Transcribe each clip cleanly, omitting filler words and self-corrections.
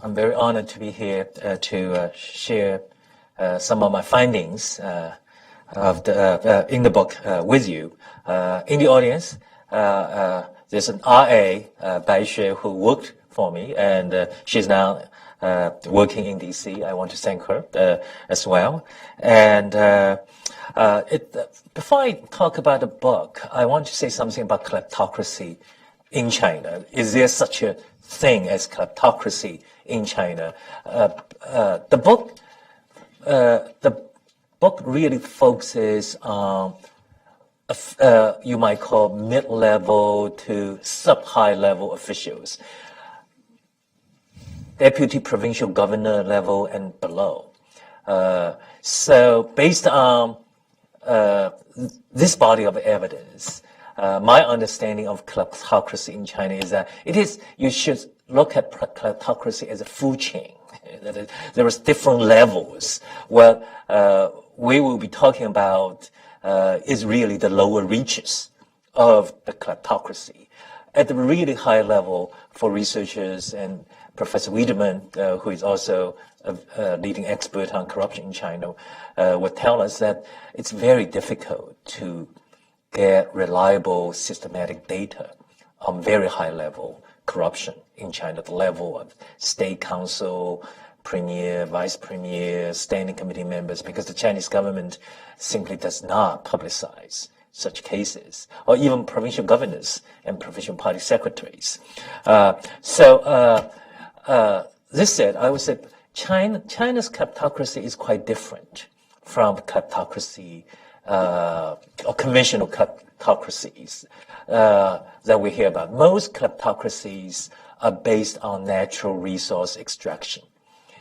I'm very honored to be here to share some of my findings in the book with you. In the audience, there's an RA, Bai Xue, who worked for me, and she's now working in DC. I want to thank her as well. And before I talk about the book, I want to say something about kleptocracy in China. Is there such a thing as kleptocracy in China? The book really focuses on you might call mid-level to sub-high level officials, deputy provincial governor level and below. So based on this body of evidence, my understanding of kleptocracy in China is that you should look at kleptocracy as a food chain. There is different levels. What we will be talking about is really the lower reaches of the kleptocracy. At the really high level, for researchers, and Professor Wiedemann, who is also a leading expert on corruption in China, would tell us that it's very difficult to get reliable, systematic data on very high level corruption in China, the level of state council, premier, vice premier, standing committee members, because the Chinese government simply does not publicize such cases, or even provincial governors and provincial party secretaries. This said, I would say China's kleptocracy is quite different from kleptocracy or conventional kleptocracies that we hear about. Most kleptocracies are based on natural resource extraction.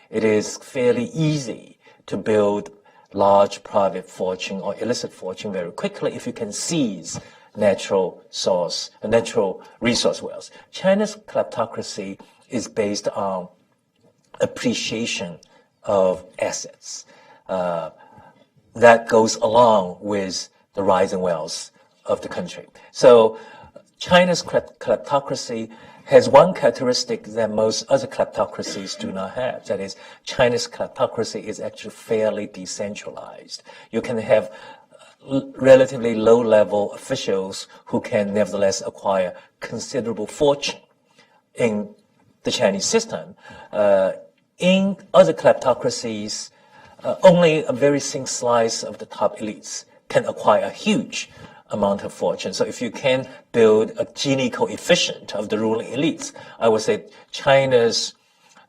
It is fairly easy to build large private fortune or illicit fortune very quickly if you can seize natural resource wealth. China's kleptocracy is based on appreciation of assets that goes along with the rising wealth of the country. So China's kleptocracy has one characteristic that most other kleptocracies do not have. That is, China's kleptocracy is actually fairly decentralized. You can have relatively low-level officials who can nevertheless acquire considerable fortune in the Chinese system. In other kleptocracies, only a very thin slice of the top elites can acquire a huge amount of fortune. So if you can build a Gini coefficient of the ruling elites, I would say China's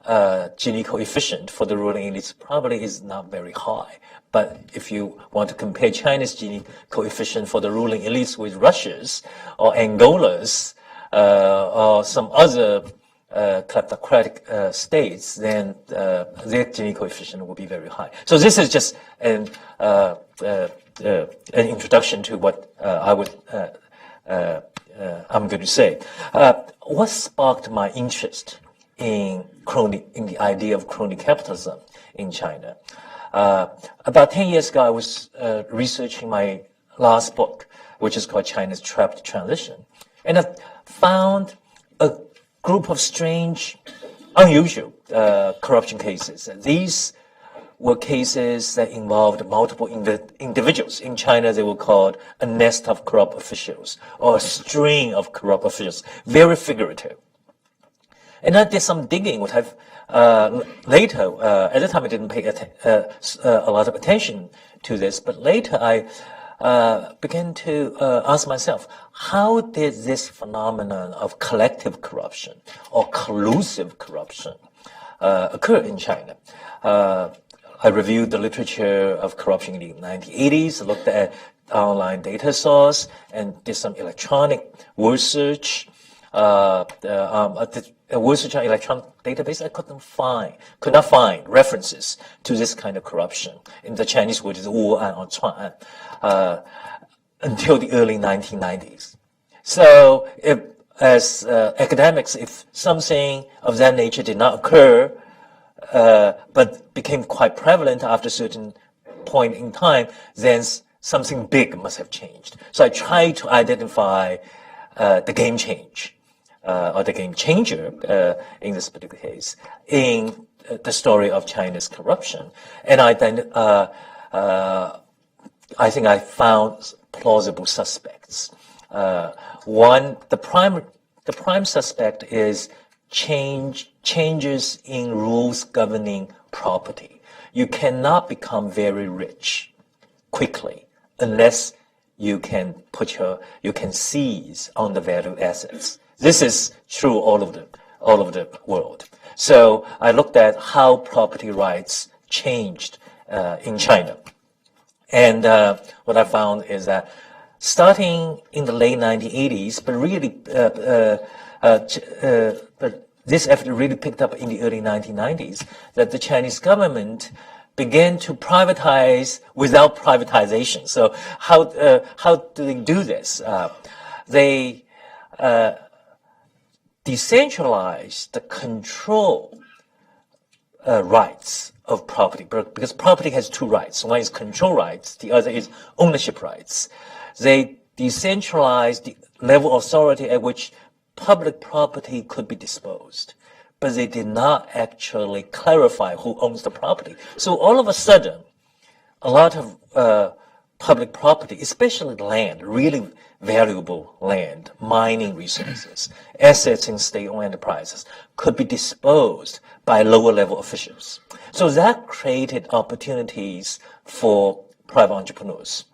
Gini coefficient for the ruling elites probably is not very high. But if you want to compare China's Gini coefficient for the ruling elites with Russia's or Angola's or some other kleptocratic states, then their Gini coefficient will be very high. So this is just an introduction to what I'm going to say. What sparked my interest in the idea of crony capitalism in China? About 10 years ago, I was researching my last book, which is called China's Trapped Transition, and I found a group of strange, unusual corruption cases. These were cases that involved multiple individuals. In China, they were called a nest of corrupt officials or a string of corrupt officials, very figurative. And I did some digging, what I've later, at the time I didn't pay a lot of attention to this, but later I began to ask myself, how did this phenomenon of collective corruption or collusive corruption occur in China? I reviewed the literature of corruption in the 1980s, looked at online data source, and did some electronic word search. Word search on electronic database, I could not find references to this kind of corruption. In the Chinese word is Wu An or Chuan An, until the early 1990s. So as academics, if something of that nature did not occur, but became quite prevalent after a certain point in time, then something big must have changed. So I tried to identify the game change or the game changer in this particular case in the story of China's corruption. And I think I found plausible suspects. One, the prime suspect is changes in rules governing property. You cannot become very rich quickly unless you can seize on the value assets. This is true all over the world. So I looked at how property rights changed in China. And what I found is that starting in the late 1980s, but this effort really picked up in the early 1990s, that the Chinese government began to privatize without privatization. So how do they do this? They decentralize the control rights of property, because property has two rights. One is control rights, the other is ownership rights. They decentralize the level of authority at which public property could be disposed, but they did not actually clarify who owns the property. So all of a sudden, a lot of public property, especially land, really valuable land, mining resources, assets in state-owned enterprises, could be disposed by lower-level officials. So that created opportunities for private entrepreneurs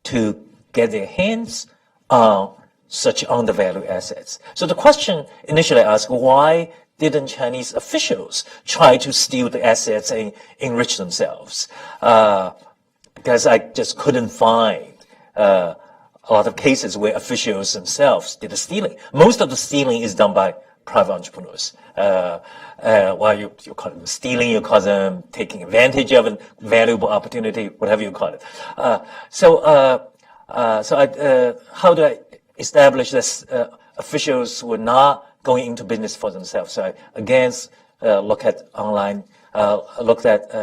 to get their hands on such undervalued assets. So the question initially asked, why didn't Chinese officials try to steal the assets and enrich themselves? Because I just couldn't find a lot of cases where officials themselves did the stealing. Most of the stealing is done by private entrepreneurs. While you call them stealing, you call them taking advantage of a valuable opportunity, whatever you call it. How do I establish this? Officials were not going into business for themselves. So I again looked at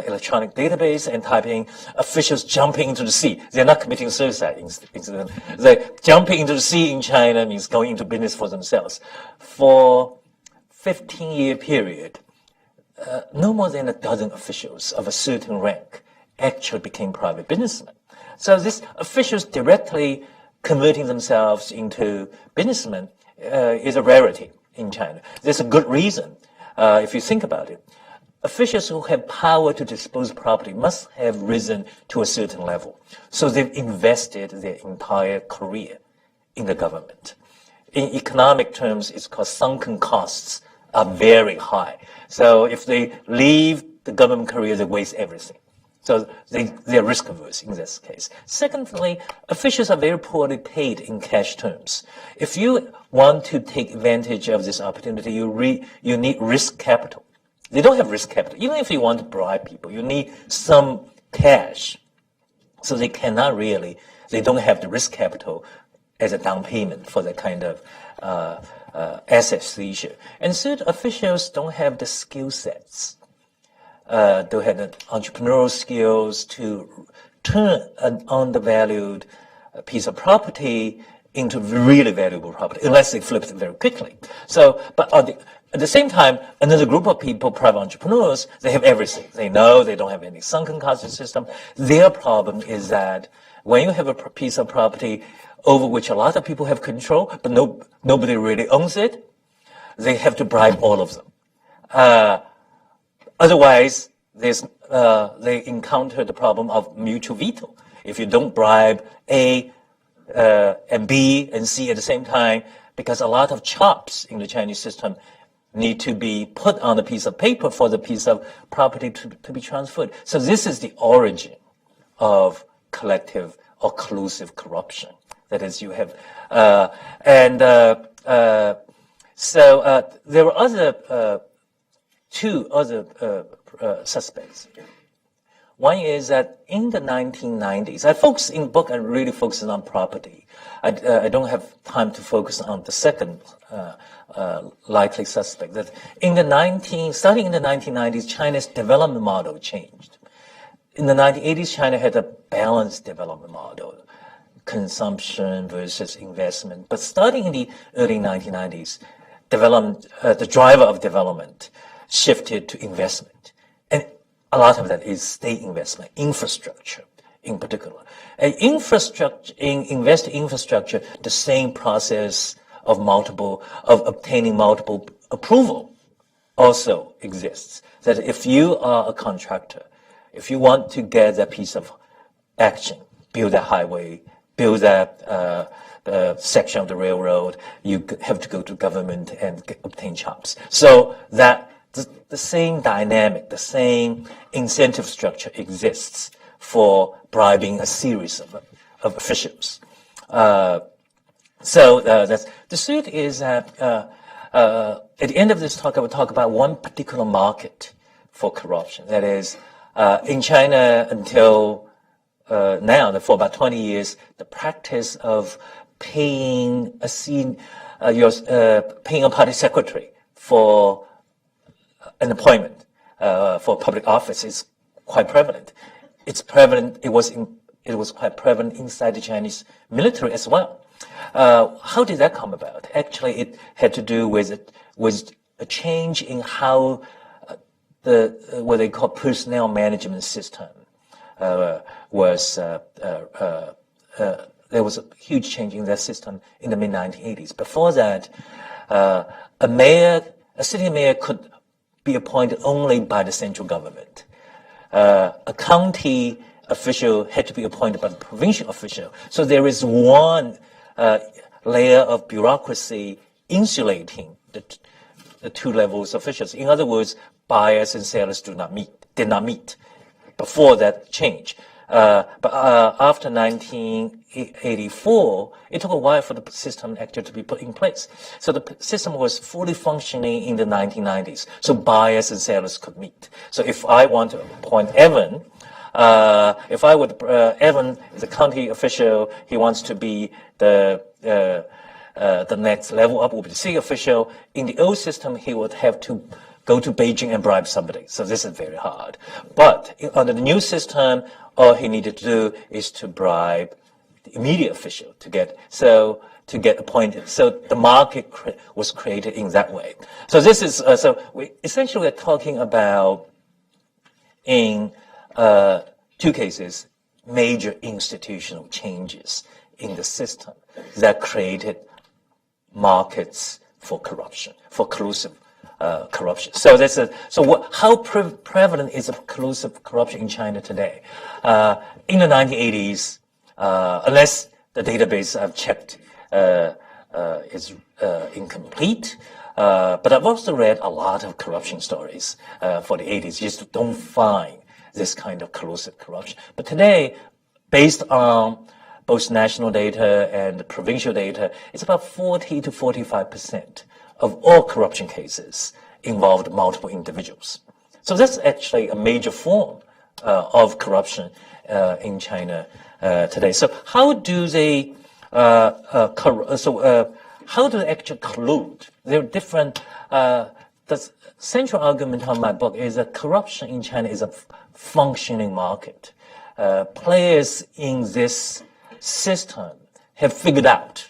electronic database and typing officials jumping into the sea. They're not committing suicide incident. They're jumping into the sea in China means going into business for themselves. For 15-year period, no more than a dozen officials of a certain rank actually became private businessmen. So these officials directly converting themselves into businessmen is a rarity in China. There's a good reason, if you think about it. Officials who have power to dispose of property must have risen to a certain level. So they've invested their entire career in the government. In economic terms, it's called sunken costs are very high. So if they leave the government career, they waste everything. So they're risk averse in this case. Secondly, officials are very poorly paid in cash terms. If you want to take advantage of this opportunity, you need risk capital. They don't have risk capital. Even if you want to bribe people, you need some cash. So they don't have the risk capital as a down payment for that kind of asset seizure. And third, officials don't have the skill sets. Don't have the entrepreneurial skills to turn an undervalued piece of property into really valuable property, unless they flip it very quickly. So, but at the same time, another group of people, private entrepreneurs, they have everything. They know they don't have any sunken cost system. Their problem is that when you have a piece of property over which a lot of people have control, but nobody really owns it, they have to bribe all of them. Otherwise, they encounter the problem of mutual veto. If you don't bribe A and B and C at the same time, because a lot of chops in the Chinese system need to be put on a piece of paper for the piece of property to be transferred. So this is the origin of collective occlusive corruption. That is, you have, there were two other suspects. One is that in the 1990s, I focus in the book, I really focus on property. I don't have time to focus on the second likely suspect. That starting in the 1990s, China's development model changed. In the 1980s, China had a balanced development model, consumption versus investment. But starting in the early 1990s, development, the driver of development shifted to investment. And a lot of that is state investment, infrastructure in particular. And infrastructure, investing in infrastructure, the same process of obtaining multiple approval also exists. That if you are a contractor, if you want to get that piece of action, build a highway, build that section of the railroad, you have to go to government and obtain chops. So that the same dynamic, the same incentive structure exists for bribing a series of officials. So that's the suit is that at the end of this talk, I will talk about one particular market for corruption. That is, in China until now, for about 20 years, the practice of paying paying a party secretary for an appointment for public office is quite prevalent. It's prevalent. It was quite prevalent inside the Chinese military as well. How did that come about? Actually, it had to do with a change in how what they call personnel management system was. There was a huge change in that system in the mid-1980s. Before that, a city mayor could be appointed only by the central government. A county official had to be appointed by the provincial official. So there is one layer of bureaucracy insulating the two levels of officials. In other words, buyers and sellers did not meet before that change. But after 1984, it took a while for the system actually to be put in place. So the system was fully functioning in the 1990s. So buyers and sellers could meet. So if I want to appoint Evan, Evan is a county official, he wants to be the next level up, will be the city official. In the old system, he would have to go to Beijing and bribe somebody. So this is very hard. But under the new system, all he needed to do is to bribe the immediate official to get appointed. So the market was created in that way. So this is we're talking about in two cases major institutional changes in the system that created markets for corruption, for collusive corruption. So how prevalent is collusive corruption in China today? In the 1980s, unless the database I've checked is incomplete, but I've also read a lot of corruption stories for the 80s. You just don't find this kind of collusive corruption. But today, based on both national data and provincial data, it's about 40 to 45% of all corruption cases involved multiple individuals. So that's actually a major form of corruption in China today. So how do they actually collude? There are different. The central argument on my book is that corruption in China is a functioning market. Players in this system have figured out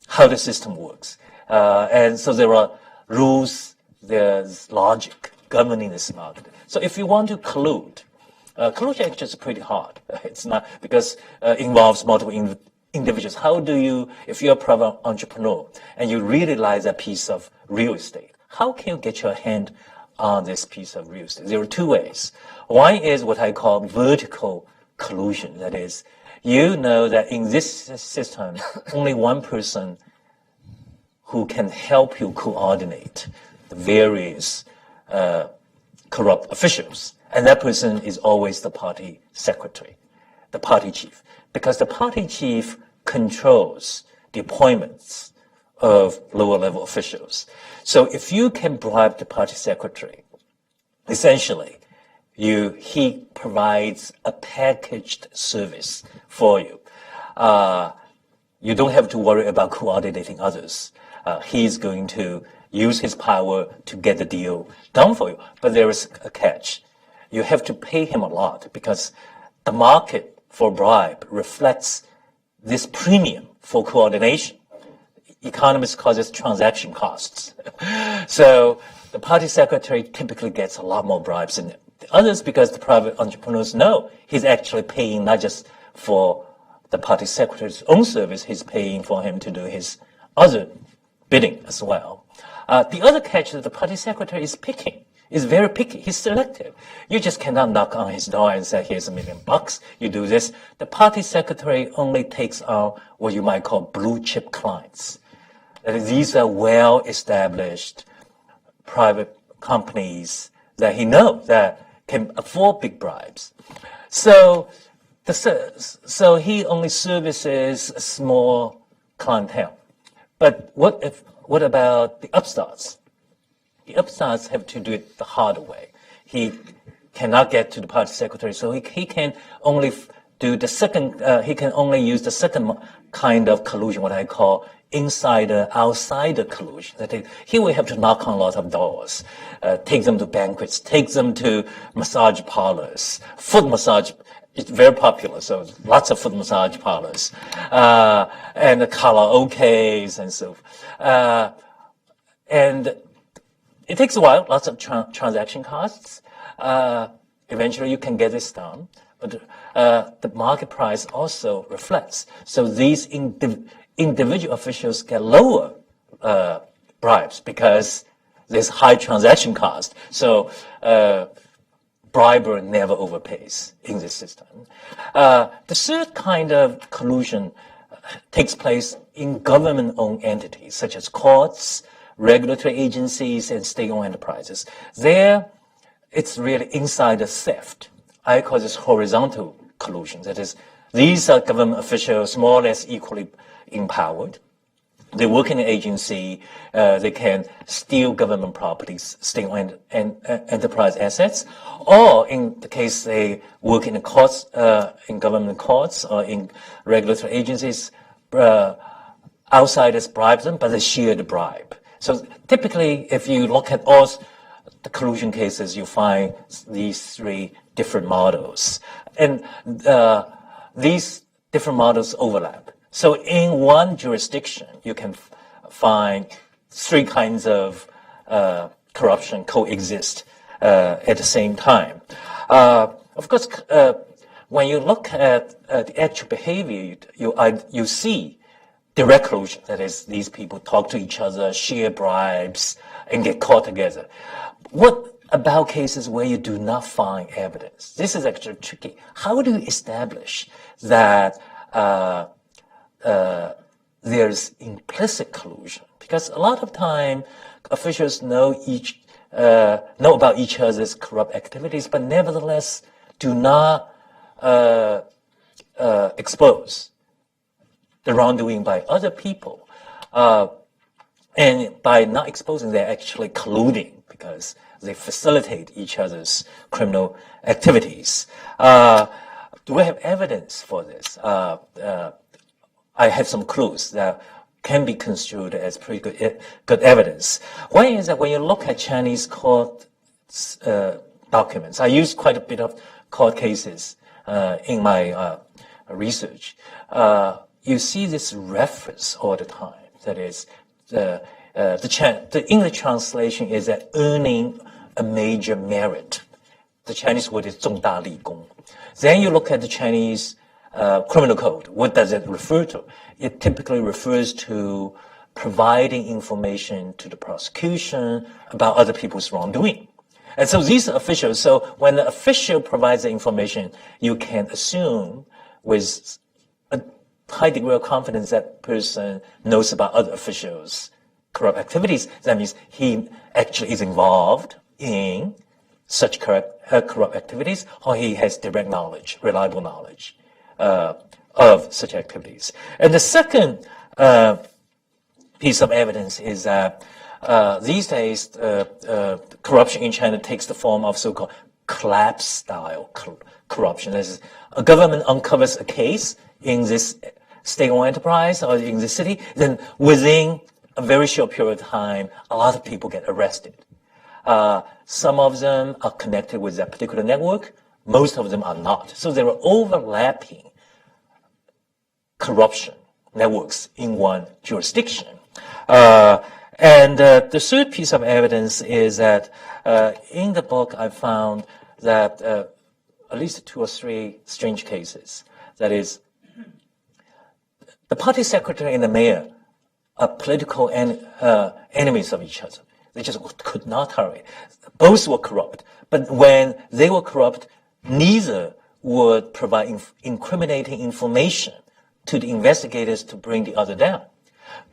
how the system works. And so there are rules, there's logic governing this market. So if you want to collude, collusion actually is pretty hard. It's not because it involves multiple individuals. How do you, if you're a private entrepreneur and you really like that piece of real estate, how can you get your hand on this piece of real estate? There are two ways. One is what I call vertical collusion. That is, you know that in this system, only one person who can help you coordinate the various corrupt officials. And that person is always the party secretary, the party chief, because the party chief controls the appointments of lower level officials. So if you can bribe the party secretary, essentially, he provides a packaged service for you. You don't have to worry about coordinating others. He's going to use his power to get the deal done for you. But there is a catch. You have to pay him a lot because the market for bribe reflects this premium for coordination. economists call this transaction costs. So the party secretary typically gets a lot more bribes than the others because the private entrepreneurs know he's actually paying not just for the party secretary's own service, he's paying for him to do his other bidding as well. The other catch is the party secretary is very picky. He's selective. You just cannot knock on his door and say, here's $1 million. You do this. The party secretary only takes on what you might call blue chip clients. That is, these are well-established private companies that he knows that can afford big bribes. So he only services a small clientele. But what about the upstarts? The upstarts have to do it the hard way. He cannot get to the party secretary, so he can only do the second. He can only use the second kind of collusion, what I call insider-outsider collusion. That is, he will have to knock on lots of doors, take them to banquets, take them to massage parlors, foot massage. It's very popular, so lots of foot massage parlors, and the karaoke's and so forth. And it takes a while, lots of transaction costs. Eventually you can get this done, but the market price also reflects. So these individual officials get lower bribes because there's high transaction cost. So bribery never overpays in this system. The third kind of collusion takes place in government-owned entities, such as courts, regulatory agencies, and state-owned enterprises. There, it's really insider theft. I call this horizontal collusion. That is, these are government officials more or less equally empowered. They work in an agency. They can steal government properties, state-owned and enterprise assets, or in the case they work in the courts, in government courts, or in regulatory agencies. Outsiders bribe them, but they share the bribe. So typically, if you look at all the collusion cases, you find these three different models, and these different models overlap. So in one jurisdiction, you can find three kinds of corruption coexist at the same time. Of course, when you look at the actual behavior, you see direct collusion. That is, these people talk to each other, share bribes, and get caught together. What about cases where you do not find evidence? This is actually tricky. How do you establish that there's implicit collusion? Because a lot of time officials know about each other's corrupt activities, but nevertheless do not expose the wrongdoing by other people. And by not exposing, they're actually colluding because they facilitate each other's criminal activities. Do we have evidence for this? I have some clues that can be construed as pretty good evidence. One is that when you look at Chinese court documents, I use quite a bit of court cases in my research. You see this reference all the time. That is, the English translation is that earning a major merit. The Chinese word is 重大立功. Then you look at the Chinese criminal code. What does it refer to? It typically refers to providing information to the prosecution about other people's wrongdoing. And so these officials, so when the official provides the information, you can assume with a high degree of confidence that person knows about other officials' corrupt activities. That means he actually is involved in such corrupt activities, or he has direct knowledge, reliable knowledge of such activities. And the second piece of evidence is that these days corruption in China takes the form of so-called collapse-style corruption. That is, a government uncovers a case in this state-owned enterprise or in the city, then within a very short period of time, a lot of people get arrested. Some of them are connected with that particular network. Most of them are not. So there are overlapping corruption networks in one jurisdiction. And the third piece of evidence is that in the book I found that at least 2 or 3 strange cases. That is, the party secretary and the mayor are political enemies of each other. They just could not tolerate. Both were corrupt. But when they were corrupt, neither would provide incriminating information to the investigators to bring the other down.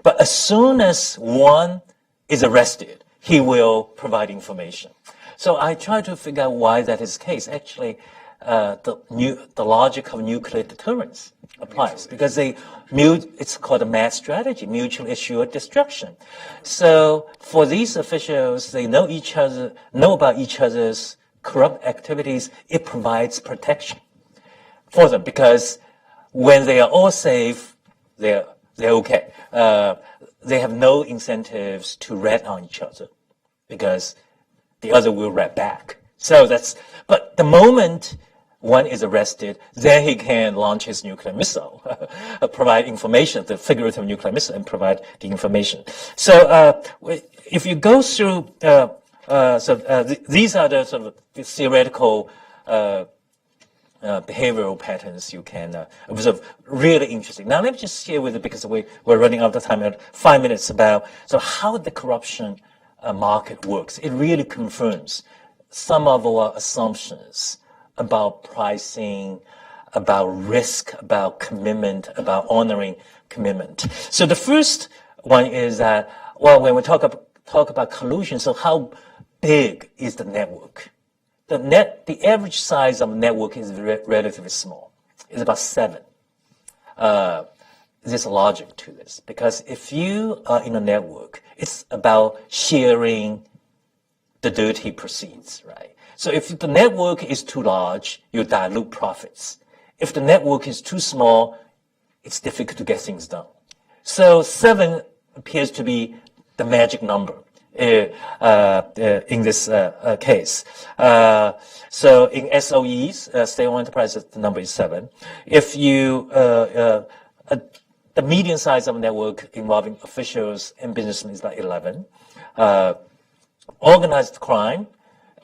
But as soon as one is arrested, he will provide information. So I try to figure out why that is the case. Actually, the logic of nuclear deterrence applies because it's called a mass strategy, mutually assured destruction. So for these officials, they know about each other's corrupt activities. It provides protection for them because when they are all safe, they're okay. They have no incentives to rat on each other because the other will rat back. But the moment one is arrested, then he can launch his nuclear missile, provide information, the figurative nuclear missile, and provide the information. So if you go through, these are the sort of the theoretical behavioral patterns you can observe. Really interesting. Now let me just share with you, because we're running out of time, 5 minutes, about how the corruption market works. It really confirms some of our assumptions about pricing, about risk, about commitment, about honoring commitment. So the first one is that, when we talk about collusion, so how big is the network? The average size of a network is relatively small. It's about 7. There's a logic to this, because if you are in a network, it's about sharing the dirty proceeds, right? So if the network is too large, you dilute profits. If the network is too small, it's difficult to get things done. So 7 appears to be the magic number in this case. So in SOEs, state-owned enterprises, the number is 7. If you the median size of a network involving officials and businessmen is about 11. Organized crime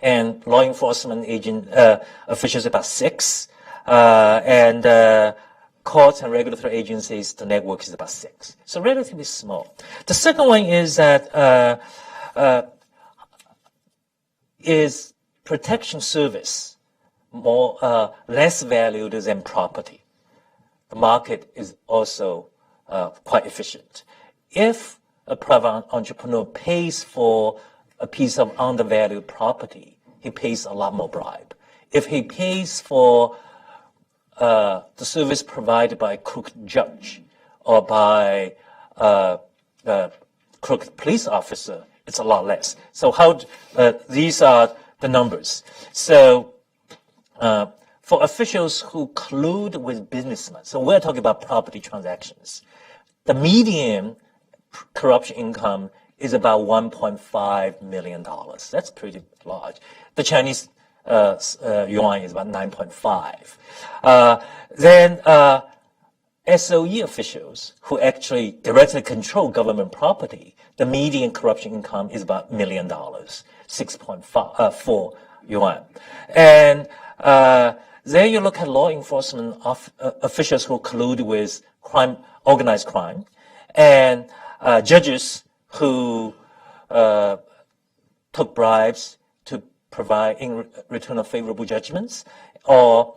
and law enforcement officials about 6. And courts and regulatory agencies, the network is about 6. So relatively small. The second one is that is protection service less valued than property? The market is also quite efficient. If a private entrepreneur pays for a piece of undervalued property, he pays a lot more bribe. If he pays for the service provided by a crooked judge or by a crooked police officer, it's a lot less. So these are the numbers. So for officials who collude with businessmen, so we're talking about property transactions, the median corruption income is about $1.5 million. That's pretty large. The Chinese yuan is about 9.5. Then SOE officials who actually directly control government property, the median corruption income is about $1 million, 6.4 yuan. And then you look at law enforcement officials who collude with organized crime, and judges who took bribes to provide in return of favorable judgments, or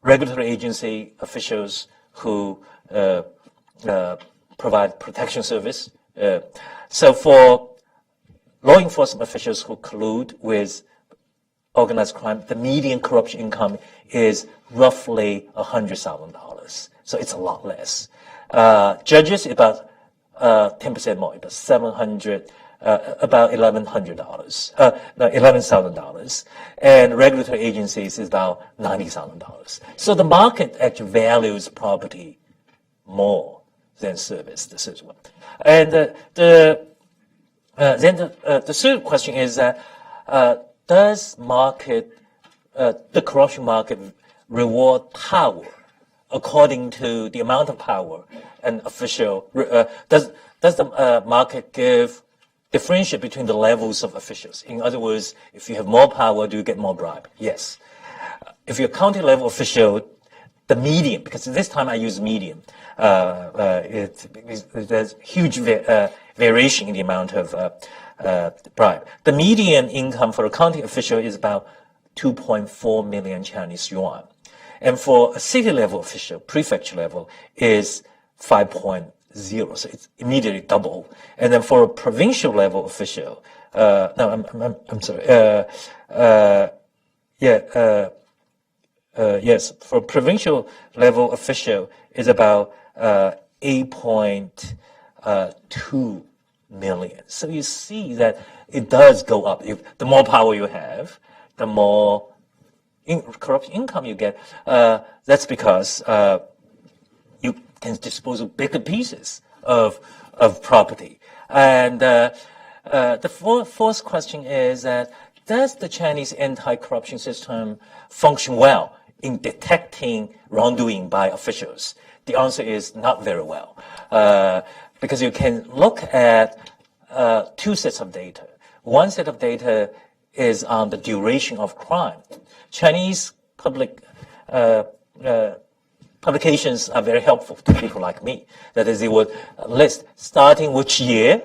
regulatory agency officials who provide protection service. So for law enforcement officials who collude with organized crime, the median corruption income is roughly $100,000. So it's a lot less. Judges, about 10% more, about about $11,000. And regulatory agencies is about $90,000. So the market actually values property more than service, the third one. And then the third question is that does the corruption market reward power according to the amount of power an official, does the market differentiate between the levels of officials? In other words, if you have more power, do you get more bribe? Yes. If you're a county level official, the median, because this time I use median, there's huge variation in the amount of bribe. The median income for a county official is about 2.4 million Chinese yuan. And for a city level official, prefecture level, is 5.0. So it's immediately double. And then for a provincial level official, I'm sorry, yes, for provincial level official is about 8.2 million. So you see that it does go up. The more power you have, the more corrupt income you get. That's because you can dispose of bigger pieces of property. And the fourth question is that does the Chinese anti-corruption system function well in detecting wrongdoing by officials? The answer is not very well, because you can look at two sets of data. One set of data is on the duration of crime. Chinese publications are very helpful to people like me. That is, they would list starting which year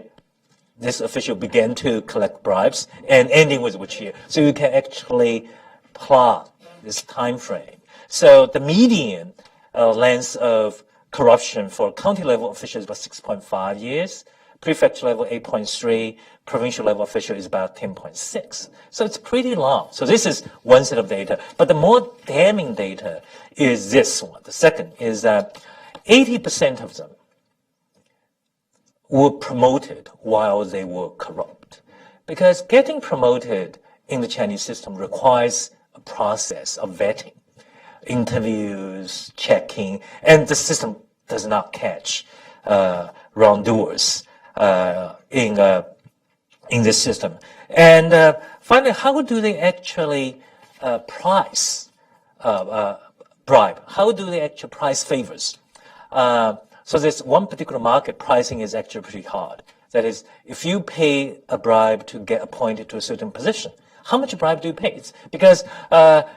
this official began to collect bribes and ending with which year. So you can actually plot this time frame. So the median length of corruption for county level officials is about 6.5 years. Prefecture level 8.3, provincial level official is about 10.6. So it's pretty long. So this is one set of data. But the more damning data is this one. The second is that 80% of them were promoted while they were corrupt. Because getting promoted in the Chinese system requires a process of vetting, interviews, checking, and the system does not catch wrongdoers in this system. And finally, how do they actually price bribe? How do they actually price favors? So there's one particular market, pricing is actually pretty hard. That is, if you pay a bribe to get appointed to a certain position, how much bribe do you pay? It's because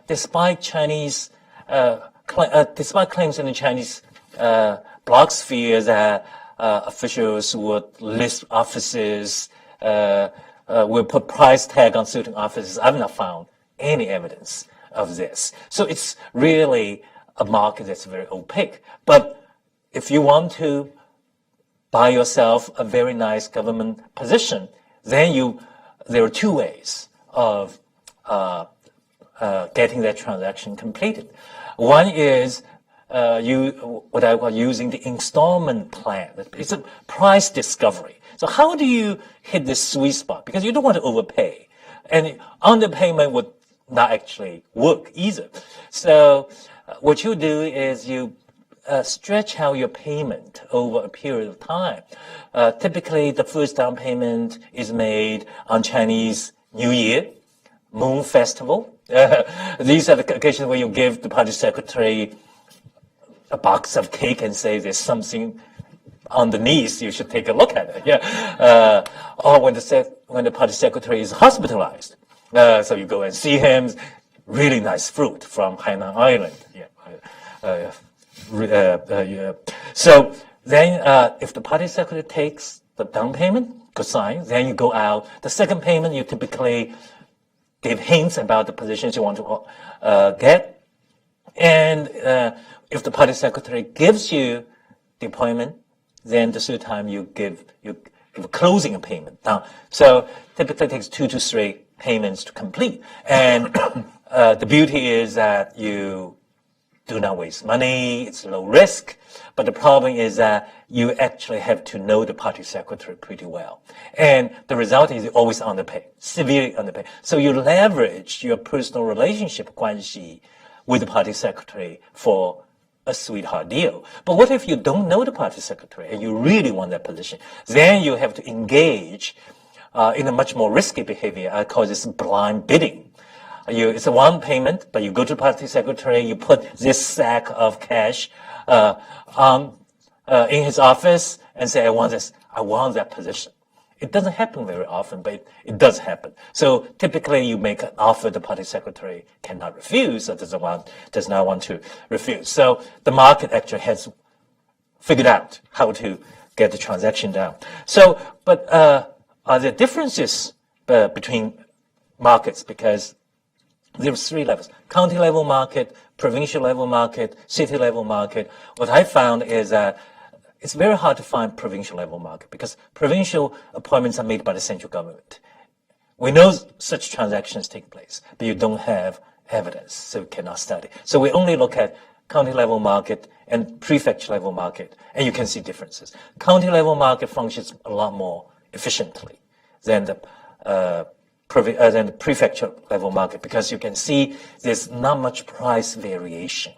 despite claims in the Chinese blogosphere that officials would list offices, will put price tag on certain offices, I've not found any evidence of this. So it's really a market that's very opaque. But if you want to buy yourself a very nice government position, then there are two ways of getting that transaction completed. One is what I call using the installment plan. It's a price discovery. So how do you hit this sweet spot? Because you don't want to overpay. And underpayment would not actually work either. So what you do is you stretch out your payment over a period of time. Typically, the first down payment is made on Chinese New Year, Moon Festival. These are the occasions where you give the party secretary a box of cake and say there's something underneath, you should take a look at it. Yeah. Or when the party secretary is hospitalized, so you go and see him. Really nice fruit from Hainan Island. Yeah. So then, if the party secretary takes the down payment, good sign. Then you go out. The second payment, you typically give hints about the positions you want to get. And if the party secretary gives you the appointment, then the third time you give a closing payment. Now, so typically it takes 2 to 3 payments to complete. And the beauty is that you do not waste money, it's low risk, but the problem is that you actually have to know the party secretary pretty well. And the result is you always underpay, severely underpay. So you leverage your personal relationship 关系 with the party secretary for a sweetheart deal. But what if you don't know the party secretary and you really want that position? Then you have to engage in a much more risky behavior. I call this blind bidding. It's a one payment, but you go to the party secretary, you put this sack of cash in his office and say, I want that position. It doesn't happen very often, but it does happen. So typically you make an offer the party secretary cannot refuse or does not want to refuse. So the market actually has figured out how to get the transaction down. So, but are there differences between markets? Because there's three levels: county level market, provincial level market, city level market. What I found is that it's very hard to find provincial level market because provincial appointments are made by the central government. We know such transactions take place, but you don't have evidence, so you cannot study. So we only look at county level market and prefecture level market, and you can see differences. County level market functions a lot more efficiently than the prefecture level market because you can see there's not much price variation.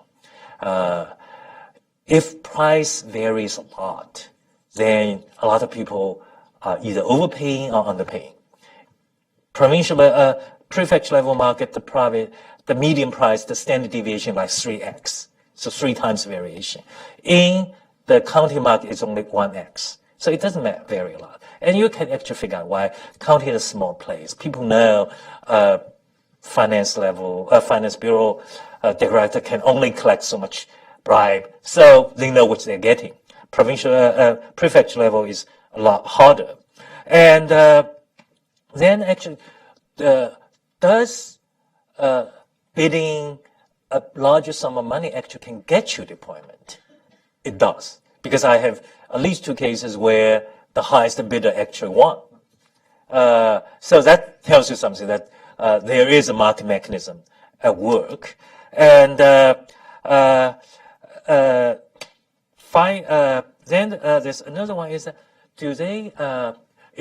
If price varies a lot, then a lot of people are either overpaying or underpaying. Provincial, prefecture level market, the median price, the standard deviation like 3x, so 3 times variation. In the county market, it's only 1x, so it doesn't vary a lot. And you can actually figure out why. County is a small place. People know finance bureau director can only collect so much bribe, so they know what they're getting. Provincial, prefecture level is a lot harder. And then actually, does bidding a larger sum of money actually can get you deployment? It does, because I have at least 2 cases where the highest bidder actually won. So that tells you something, that there is a market mechanism at work. And then there's another one is, is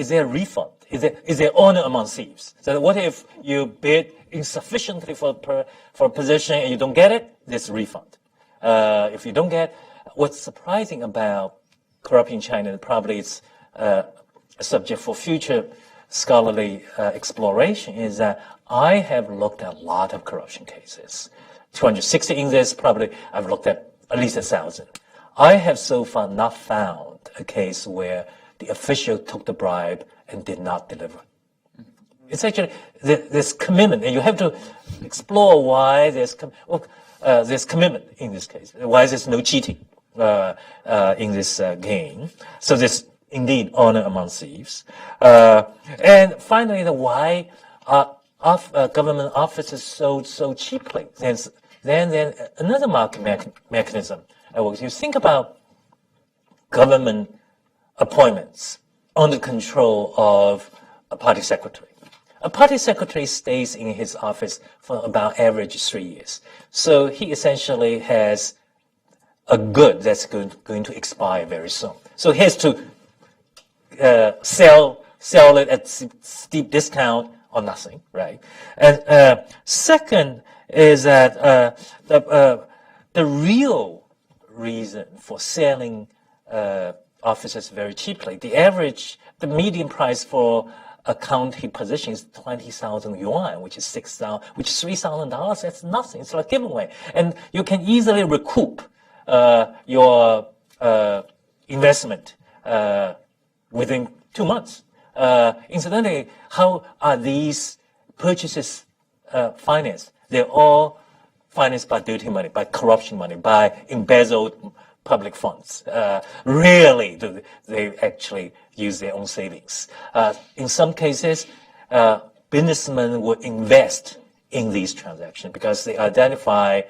there a refund? Is there honor among thieves? So what if you bid insufficiently for a position and you don't get it? There's a refund. If you don't get, what's surprising about corruption in China, probably it's a subject for future scholarly exploration, is that I have looked at a lot of corruption cases. 260 in this, probably I've looked at least 1,000. I have so far not found a case where the official took the bribe and did not deliver. It's actually this commitment, and you have to explore why there's commitment in this case. Why there's no cheating in this game? So there's indeed honor among thieves. And finally, why government offices sold so cheaply? Then another market mechanism. You think about government appointments under control of a party secretary. A party secretary stays in his office for about average 3 years. So he essentially has a good that's going to expire very soon. So he has to sell it at steep discount or nothing, right? And second is that the real reason for selling offices very cheaply, the median price for a county position is 20,000 yuan, which is $3,000. That's nothing. It's like giveaway, and you can easily recoup your investment within 2 months. Incidentally, how are these purchases financed? They're all financed by dirty money, by corruption money, by embezzled public funds. Rarely do they actually use their own savings. In some cases, businessmen would invest in these transactions because they identify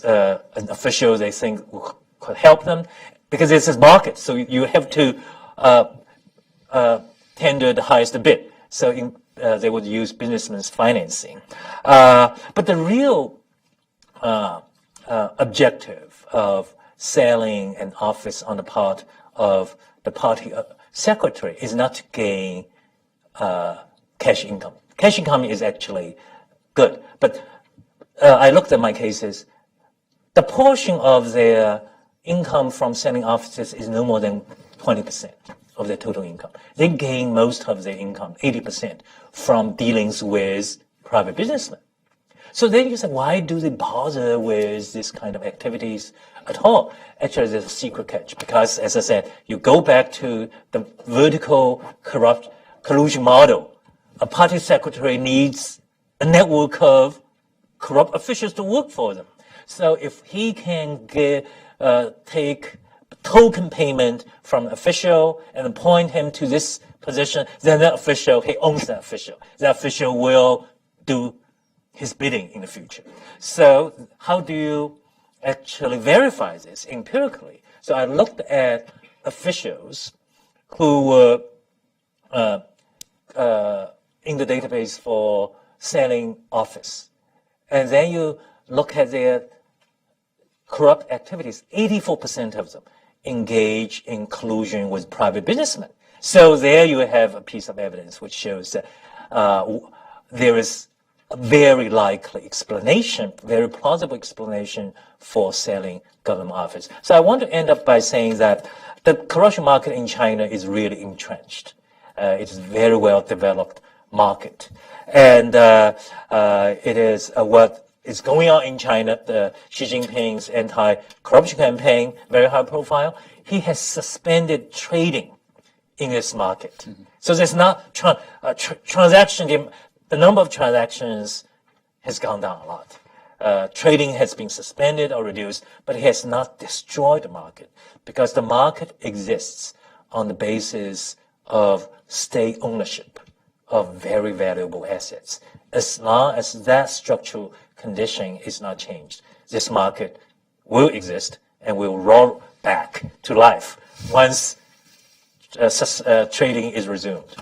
an official they think could help them, because it's a market, so you have to tender the highest bid. So they would use businessmen's financing. But the real objective of selling an office on the part of the party secretary is not to gain cash income. Cash income is actually good. But I looked at my cases. The portion of their income from selling offices is no more than 20% of their total income. They gain most of their income, 80%, from dealings with private businessmen. So then you say, why do they bother with this kind of activities at all? Actually, there's a secret catch because, as I said, you go back to the vertical collusion model. A party secretary needs a network of corrupt officials to work for them. So if he can take token payment from an official and appoint him to this position, then that official, he owns that official. That official will do his bidding in the future. So how do you actually verify this empirically? So I looked at officials who were in the database for selling office. And then you look at their corrupt activities. 84% of them engage in collusion with private businessmen. So there you have a piece of evidence which shows that there is a very likely explanation, very plausible explanation for selling government office. So I want to end up by saying that the corruption market in China is really entrenched. It is a very well developed market. And it is what is going on in China. The Xi Jinping's anti-corruption campaign, very high profile. He has suspended trading in this market. Mm-hmm. So there's not transaction. The number of transactions has gone down a lot. Trading has been suspended or reduced, but it has not destroyed the market because the market exists on the basis of state ownership of very valuable assets. As long as that structural condition is not changed, this market will exist and will roll back to life once trading is resumed.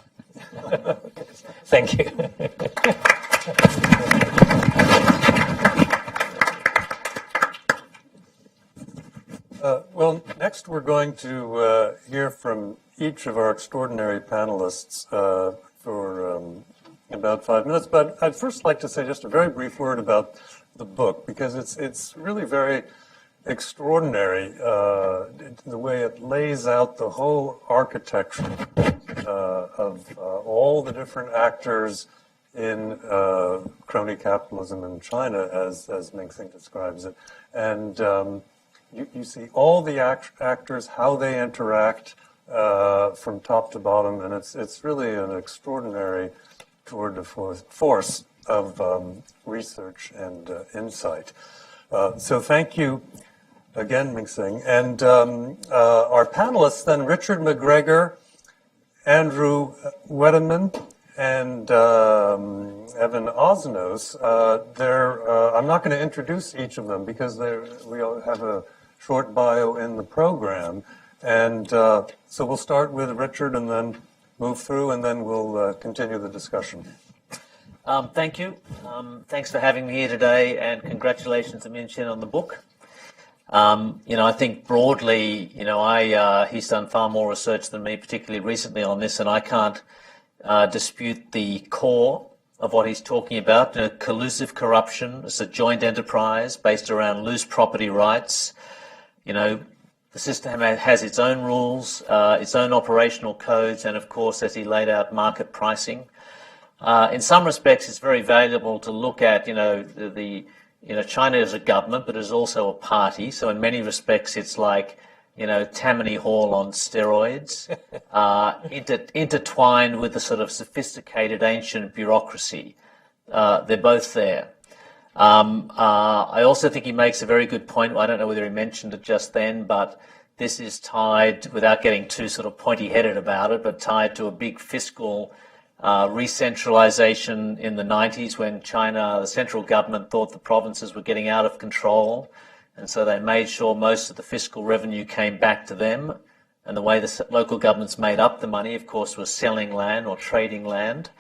Thank you. Well, next we're going to hear from each of our extraordinary panelists for about 5 minutes. But I'd first like to say just a very brief word about the book, because it's really very extraordinary, the way it lays out the whole architecture of all the different actors in crony capitalism in China, as Ming-Sing describes it. And you see all the actors, how they interact from top to bottom, and it's really an extraordinary tour de force of research and insight. So thank you again, Ming-Sing. And our panelists then, Richard McGregor, Andrew Wedeman, and Evan Osnos. I'm not going to introduce each of them because we all have a short bio in the program. And so we'll start with Richard and then move through, and then we'll continue the discussion. Thank you. Thanks for having me here today, and congratulations to Min-Shin on the book. I think broadly, he's done far more research than me, particularly recently on this, and I can't dispute the core of what he's talking about. Collusive corruption is a joint enterprise based around loose property rights. The system has its own rules, its own operational codes, and of course, as he laid out, market pricing. In some respects, it's very valuable to look at, China is a government, but is also a party. So in many respects, it's like, Tammany Hall on steroids, intertwined with the sort of sophisticated ancient bureaucracy. They're both there. I also think he makes a very good point. I don't know whether he mentioned it just then, but this is tied, without getting too sort of pointy-headed about it, but tied to a big fiscal re-centralization in the 90s when China, the central government, thought the provinces were getting out of control. And so they made sure most of the fiscal revenue came back to them. And the way the local governments made up the money, of course, was selling land or trading land.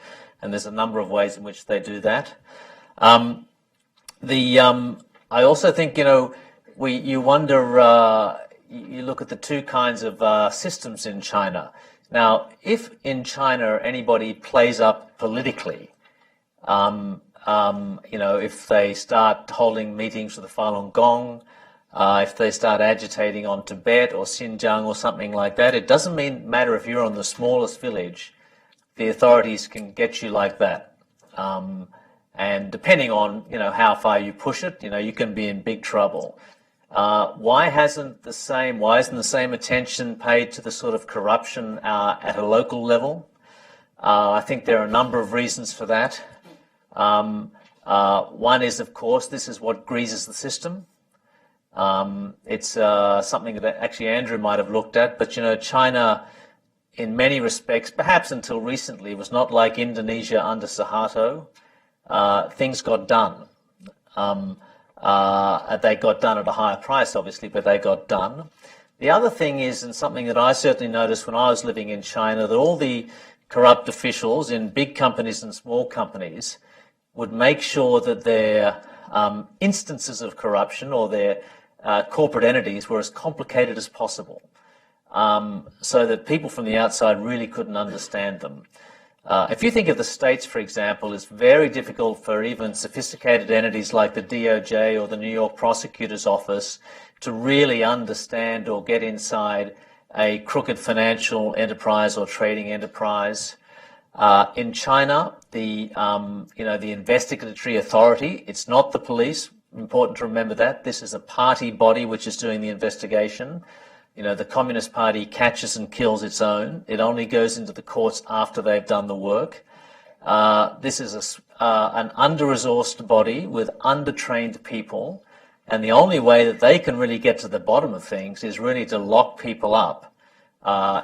And there's a number of ways in which they do that. I also think, you wonder, you look at the two kinds of systems in China. Now, if in China anybody plays up politically, if they start holding meetings with the Falun Gong, if they start agitating on Tibet or Xinjiang or something like that, it doesn't matter if you're on the smallest village, the authorities can get you like that. And depending on, how far you push it, you can be in big trouble. Why isn't the same attention paid to the sort of corruption at a local level? I think there are a number of reasons for that. One is, of course, this is what greases the system. It's something that actually Andrew might have looked at, but China, in many respects, perhaps until recently, was not like Indonesia under Suharto. Things got done. They got done at a higher price, obviously, but they got done. The other thing is, and something that I certainly noticed when I was living in China, that all the corrupt officials in big companies and small companies would make sure that their instances of corruption or their corporate entities were as complicated as possible, so that people from the outside really couldn't understand them. If you think of the States, for example, it's very difficult for even sophisticated entities like the DOJ or the New York Prosecutor's Office to really understand or get inside a crooked financial enterprise or trading enterprise. In China, the investigatory authority, it's not the police. Important to remember that. This is a party body which is doing the investigation. The Communist Party catches and kills its own. It only goes into the courts after they've done the work. This is an under-resourced body with under-trained people. And the only way that they can really get to the bottom of things is really to lock people up,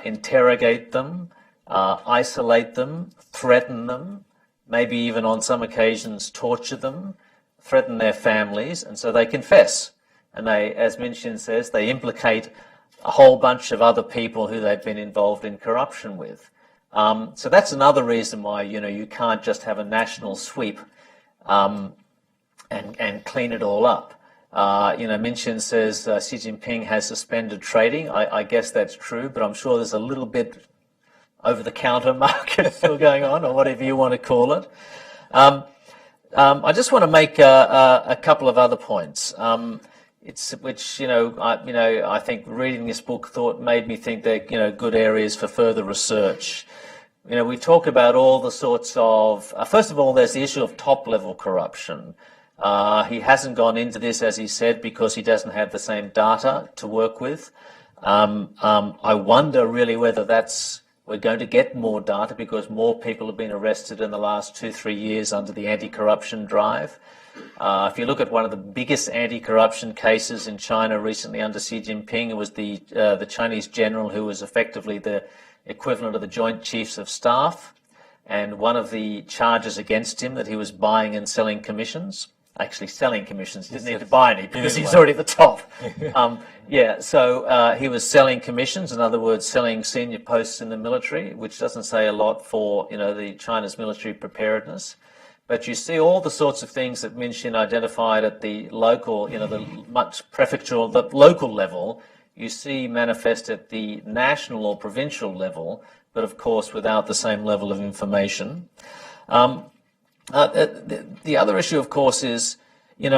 interrogate them, isolate them, threaten them, maybe even on some occasions torture them, threaten their families, and so they confess. And they, as Minshin says, they implicate a whole bunch of other people who they've been involved in corruption with. So that's another reason why, you can't just have a national sweep and clean it all up. Minshin says Xi Jinping has suspended trading. I guess that's true, but I'm sure there's a little bit over-the-counter market still going on, or whatever you want to call it. I just want to make a couple of other points. I think reading this book made me think they're good areas for further research. We talk about all the sorts of. First of all, there's the issue of top-level corruption. He hasn't gone into this, as he said, because he doesn't have the same data to work with. I wonder really whether we're going to get more data because more people have been arrested in the last 2-3 years under the anti-corruption drive. If you look at one of the biggest anti-corruption cases in China recently under Xi Jinping, it was the Chinese general who was effectively the equivalent of the Joint Chiefs of Staff. And one of the charges against him that he was buying and selling commissions. Actually selling commissions, didn't need to buy any because he's already at the top. So he was selling commissions, in other words, selling senior posts in the military, which doesn't say a lot for, the China's military preparedness. But you see all the sorts of things that Minshin identified at the local, the local level, you see manifest at the national or provincial level, but of course without the same level of information. The other issue, of course, is, we've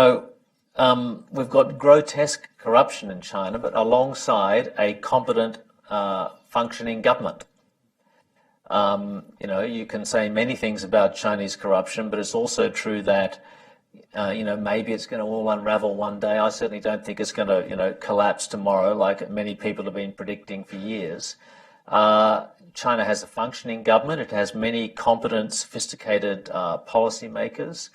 got grotesque corruption in China, but alongside a competent, functioning government. You can say many things about Chinese corruption, but it's also true that, maybe it's going to all unravel one day. I certainly don't think it's going to, collapse tomorrow, like many people have been predicting for years. China has a functioning government. It has many competent, sophisticated policymakers.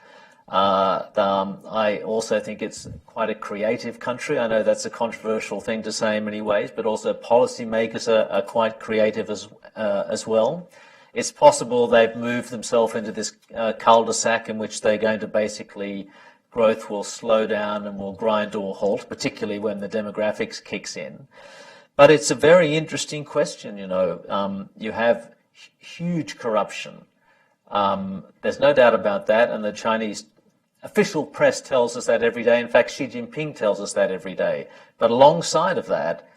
I also think it's quite a creative country. I know that's a controversial thing to say in many ways, but also policymakers are quite creative as well. It's possible they've moved themselves into this cul-de-sac in which they're going to basically growth will slow down and will grind to a halt, particularly when the demographics kicks in. But it's a very interesting question, you have huge corruption. There's no doubt about that, and the Chinese official press tells us that every day. In fact, Xi Jinping tells us that every day. But alongside of that,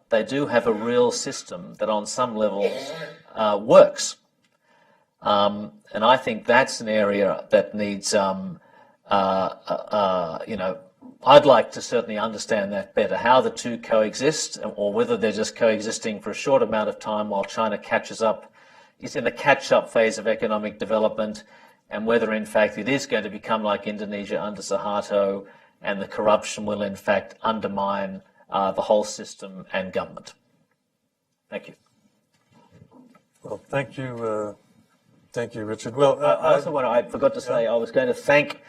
they do have a real system that on some levels works. And I think that's an area that needs, I'd like to certainly understand that better, how the two coexist, or whether they're just coexisting for a short amount of time while China catches up. It's in the catch-up phase of economic development, and whether in fact it is going to become like Indonesia under Suharto, and the corruption will in fact undermine the whole system and government. Thank you. Well, thank you, Richard. Well, I forgot to say, I was going to thank,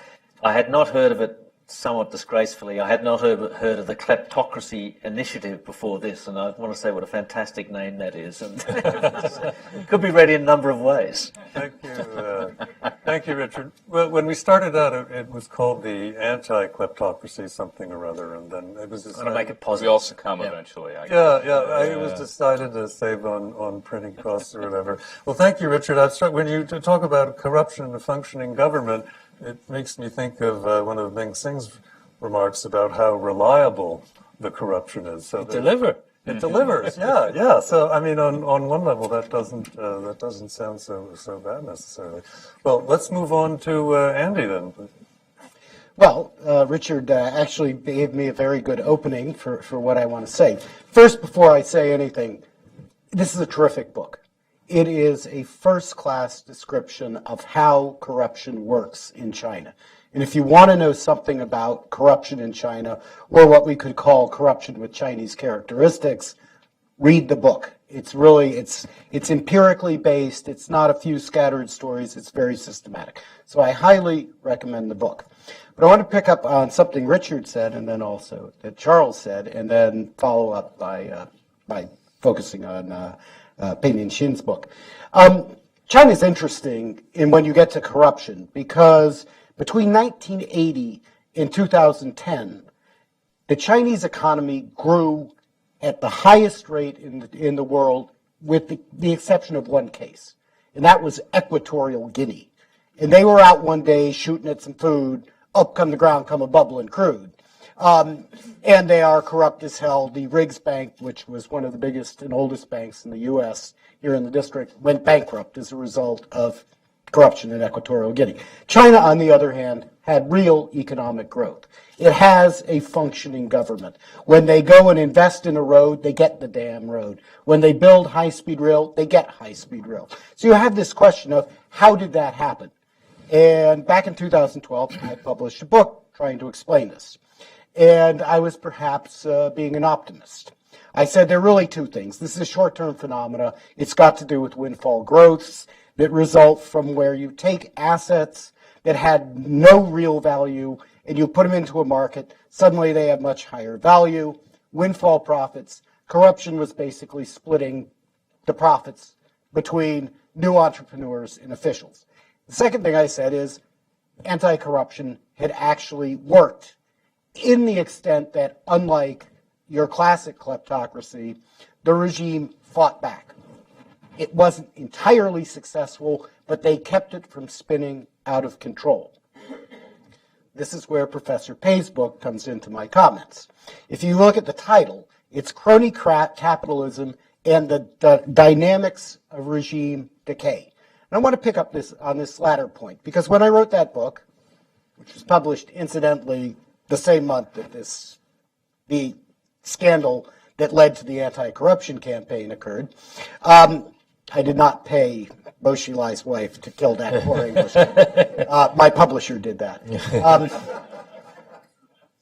I had not heard of it somewhat disgracefully, I had not heard of the Kleptocracy initiative before this, and I want to say what a fantastic name that is. And it could be read in a number of ways. Thank you, Richard. Well, when we started out, it was called the Anti-Kleptocracy something or other, and then it was I'm going to make it positive. We all succumb eventually. It was decided to save on printing costs or whatever. Well, thank you, Richard. When you talk about corruption in a functioning government, it makes me think of one of Ming Singh's remarks about how reliable the corruption is. So It delivers, yeah. So I mean, on one level, that doesn't sound so bad necessarily. Well, let's move on to Andy then. Well, Richard actually gave me a very good opening for what I want to say. First, before I say anything, this is a terrific book. It is a first-class description of how corruption works in China. And if you want to know something about corruption in China, or what we could call corruption with Chinese characteristics, read the book. It's really, it's empirically based. It's not a few scattered stories. It's very systematic. So I highly recommend the book. But I want to pick up on something Richard said, and then also that Charles said, and then follow up by focusing on Pei Min-shin's book. China's interesting in when you get to corruption, because between 1980 and 2010, the Chinese economy grew at the highest rate in the world, with the exception of one case, and that was Equatorial Guinea. And they were out one day shooting at some food, up come the ground come a bubbling crude. And they are corrupt as hell. The Riggs Bank, which was one of the biggest and oldest banks in the U.S. here in the district, went bankrupt as a result of corruption in Equatorial Guinea. China, on the other hand, had real economic growth. It has a functioning government. When they go and invest in a road, they get the damn road. When they build high-speed rail, they get high-speed rail. So you have this question of, how did that happen? And back in 2012, I published a book trying to explain this. And I was perhaps being an optimist. I said there are really two things. This is a short-term phenomena. It's got to do with windfall growths that result from where you take assets that had no real value and you put them into a market. Suddenly they have much higher value. Windfall profits. Corruption was basically splitting the profits between new entrepreneurs and officials. The second thing I said is anti-corruption had actually worked, in the extent that, unlike your classic kleptocracy, the regime fought back. It wasn't entirely successful, but they kept it from spinning out of control. This is where Professor Pei's book comes into my comments. If you look at the title, it's Crony Capitalism and the Dynamics of Regime Decay. And I want to pick up on this latter point, because when I wrote that book, which was published incidentally the same month that the scandal that led to the anti-corruption campaign occurred, I did not pay Bo Xilai's wife to kill that poor Englishman. My publisher did that.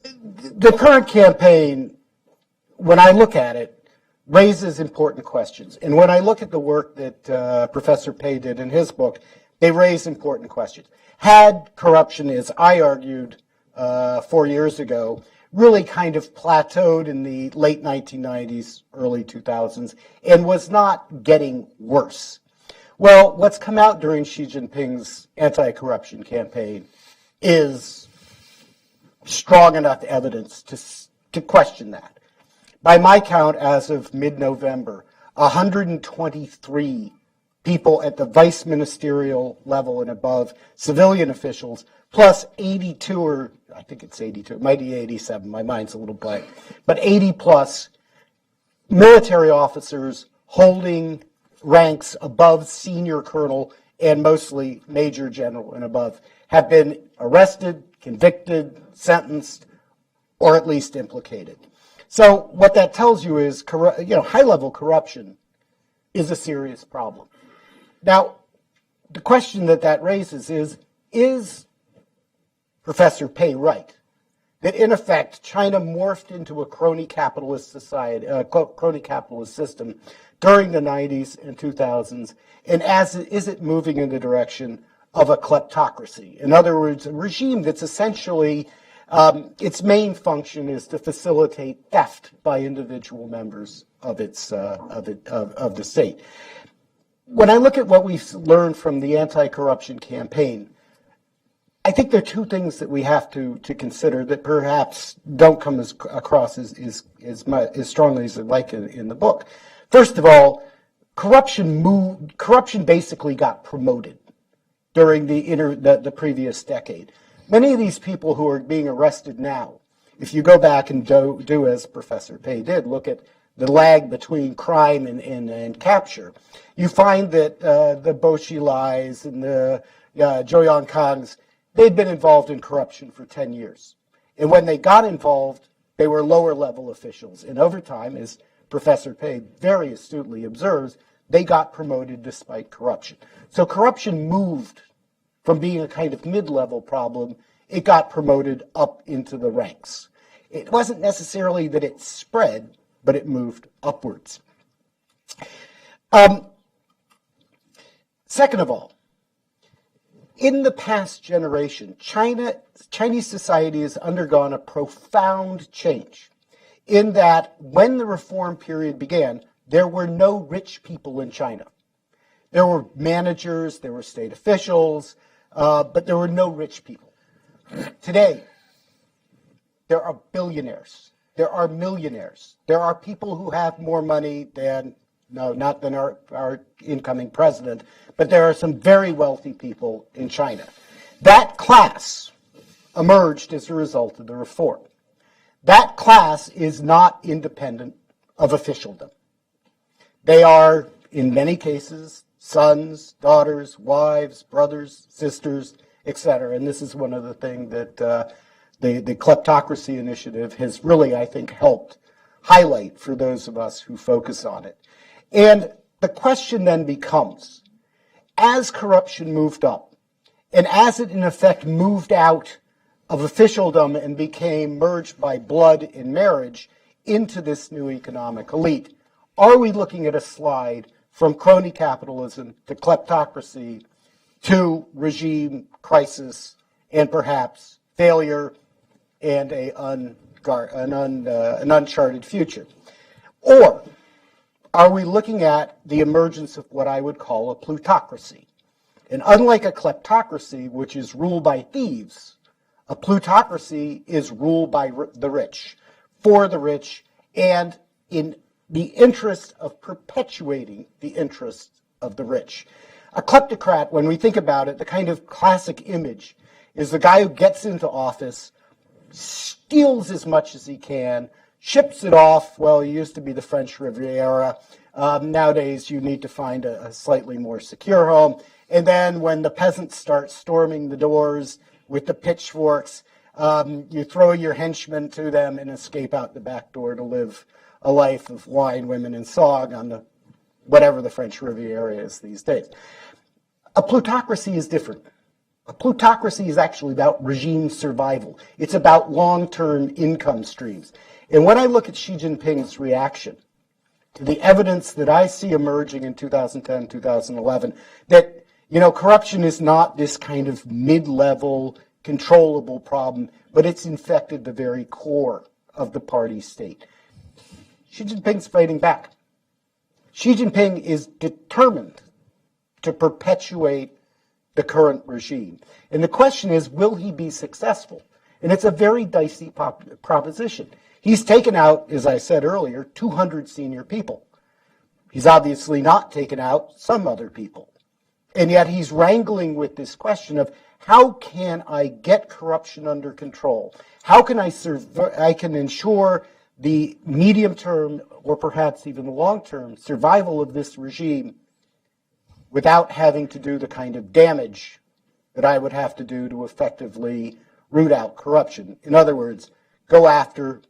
The current campaign, when I look at it, raises important questions. And when I look at the work that Professor Pei did in his book, they raise important questions. Had corruption, as I argued 4 years ago, really kind of plateaued in the late 1990s, early 2000s, and was not getting worse. Well, what's come out during Xi Jinping's anti-corruption campaign is strong enough evidence to question that. By my count, as of mid-November, 123 people at the vice ministerial level and above, civilian officials, plus 82, or I think it's 82, it might be 87, my mind's a little blank, but 80 plus military officers holding ranks above senior colonel and mostly major general and above have been arrested, convicted, sentenced, or at least implicated. So what that tells you is, high-level corruption is a serious problem. Now, the question that raises is Professor Pei right? That in effect, China morphed into a crony capitalist society, crony capitalist system during the 90s and 2000s, and is it moving in the direction of a kleptocracy? In other words, a regime that's essentially, its main function is to facilitate theft by individual members of the state. When I look at what we've learned from the anti-corruption campaign, I think there are two things that we have to consider that perhaps don't come across as strongly as I'd like in the book. First of all, corruption basically got promoted during the previous decade. Many of these people who are being arrested now, if you go back and do as Professor Pei did, look at the lag between crime and capture, you find that the Bo Xilais and the Zhou Yongkangs, they'd been involved in corruption for 10 years. And when they got involved, they were lower level officials. And over time, as Professor Pei very astutely observes, they got promoted despite corruption. So corruption moved from being a kind of mid-level problem, it got promoted up into the ranks. It wasn't necessarily that it spread, but it moved upwards. Second of all, in the past generation, Chinese society has undergone a profound change in that when the reform period began, there were no rich people in China. There were managers, there were state officials, but there were no rich people. Today, there are billionaires, there are millionaires, there are people who have more money than, no, not than our incoming president, but there are some very wealthy people in China. That class emerged as a result of the reform. That class is not independent of officialdom. They are, in many cases, sons, daughters, wives, brothers, sisters, etc. And this is one of the things that the Kleptocracy Initiative has really, I think, helped highlight for those of us who focus on it. And the question then becomes, as corruption moved up, and as it in effect moved out of officialdom and became merged by blood and marriage into this new economic elite, are we looking at a slide from crony capitalism to kleptocracy to regime crisis and perhaps failure and an uncharted future? Or are we looking at the emergence of what I would call a plutocracy? And unlike a kleptocracy, which is ruled by thieves, a plutocracy is ruled by the rich, for the rich, and in the interest of perpetuating the interests of the rich. A kleptocrat, when we think about it, the kind of classic image is the guy who gets into office, steals as much as he can, ships it off. Well, it used to be the French Riviera. Nowadays, you need to find a slightly more secure home. And then when the peasants start storming the doors with the pitchforks, you throw your henchmen to them and escape out the back door to live a life of wine, women, and song on the whatever the French Riviera is these days. A plutocracy is different. A plutocracy is actually about regime survival. It's about long-term income streams. And when I look at Xi Jinping's reaction to the evidence that I see emerging in 2010, 2011, that, corruption is not this kind of mid-level, controllable problem, but it's infected the very core of the party state. Xi Jinping's fighting back. Xi Jinping is determined to perpetuate the current regime. And the question is, will he be successful? And it's a very dicey proposition. He's taken out, as I said earlier, 200 senior people. He's obviously not taken out some other people. And yet he's wrangling with this question of, how can I get corruption under control? How can I can ensure the medium-term or perhaps even the long-term survival of this regime without having to do the kind of damage that I would have to do to effectively root out corruption? In other words, go after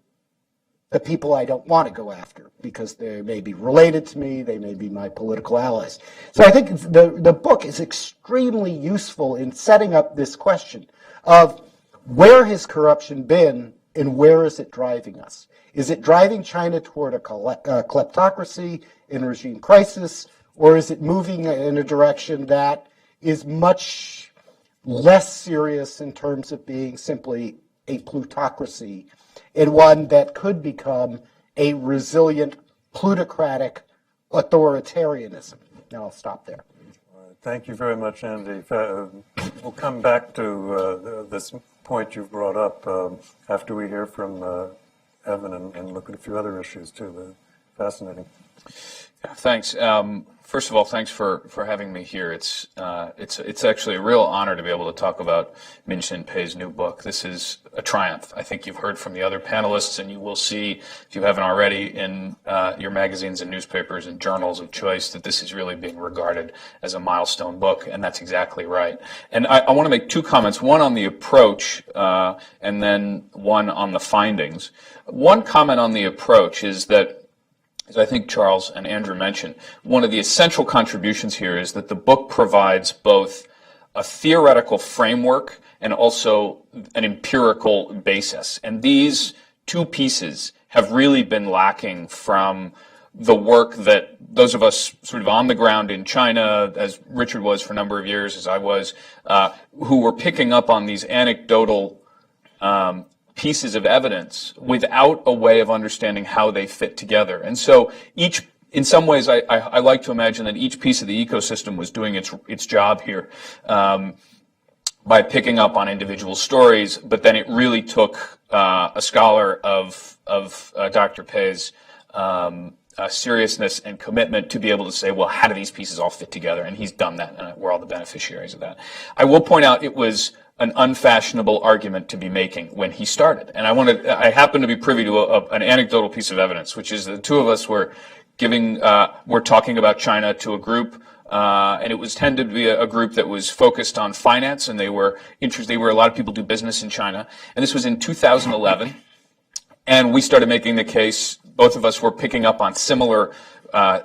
the people I don't want to go after because they may be related to me, they may be my political allies. So I think the book is extremely useful in setting up this question of where has corruption been and where is it driving us? Is it driving China toward a kleptocracy in regime crisis, or is it moving in a direction that is much less serious in terms of being simply a plutocracy, and one that could become a resilient plutocratic authoritarianism? Now I'll stop there. Thank you very much, Andy. We'll come back to this point you've brought up after we hear from Evan and look at a few other issues too. Fascinating. Yeah, thanks. First of all, thanks for having me here. It's actually a real honor to be able to talk about Min-Shin Pei's new book. This is a triumph. I think you've heard from the other panelists, and you will see, if you haven't already, in your magazines and newspapers and journals of choice, that this is really being regarded as a milestone book, and that's exactly right. And I want to make two comments, one on the approach and then one on the findings. One comment on the approach is that, as I think Charles and Andrew mentioned, one of the essential contributions here is that the book provides both a theoretical framework and also an empirical basis. And these two pieces have really been lacking from the work that those of us sort of on the ground in China, as Richard was for a number of years, as I was, who were picking up on these anecdotal pieces of evidence without a way of understanding how they fit together. And so in some ways, I like to imagine that each piece of the ecosystem was doing its job here by picking up on individual stories, but then it really took a scholar of Dr. Pei's seriousness and commitment to be able to say, well, how do these pieces all fit together? And he's done that, and we're all the beneficiaries of that. I will point out it was an unfashionable argument to be making when he started. And I happen to be privy to an anecdotal piece of evidence, which is the two of us were talking about China to a group, and it was tended to be a group that was focused on finance, and they were interested. A lot of people do business in China, and this was in 2011. And we started making the case. Both of us were picking up on similar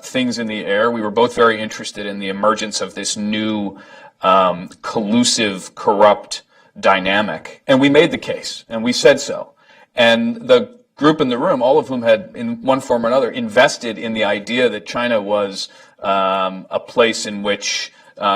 things in the air. We were both very interested in the emergence of this new collusive, corrupt dynamic. And we made the case, and we said so. And the group in the room, all of whom had, in one form or another, invested in the idea that China was a place in which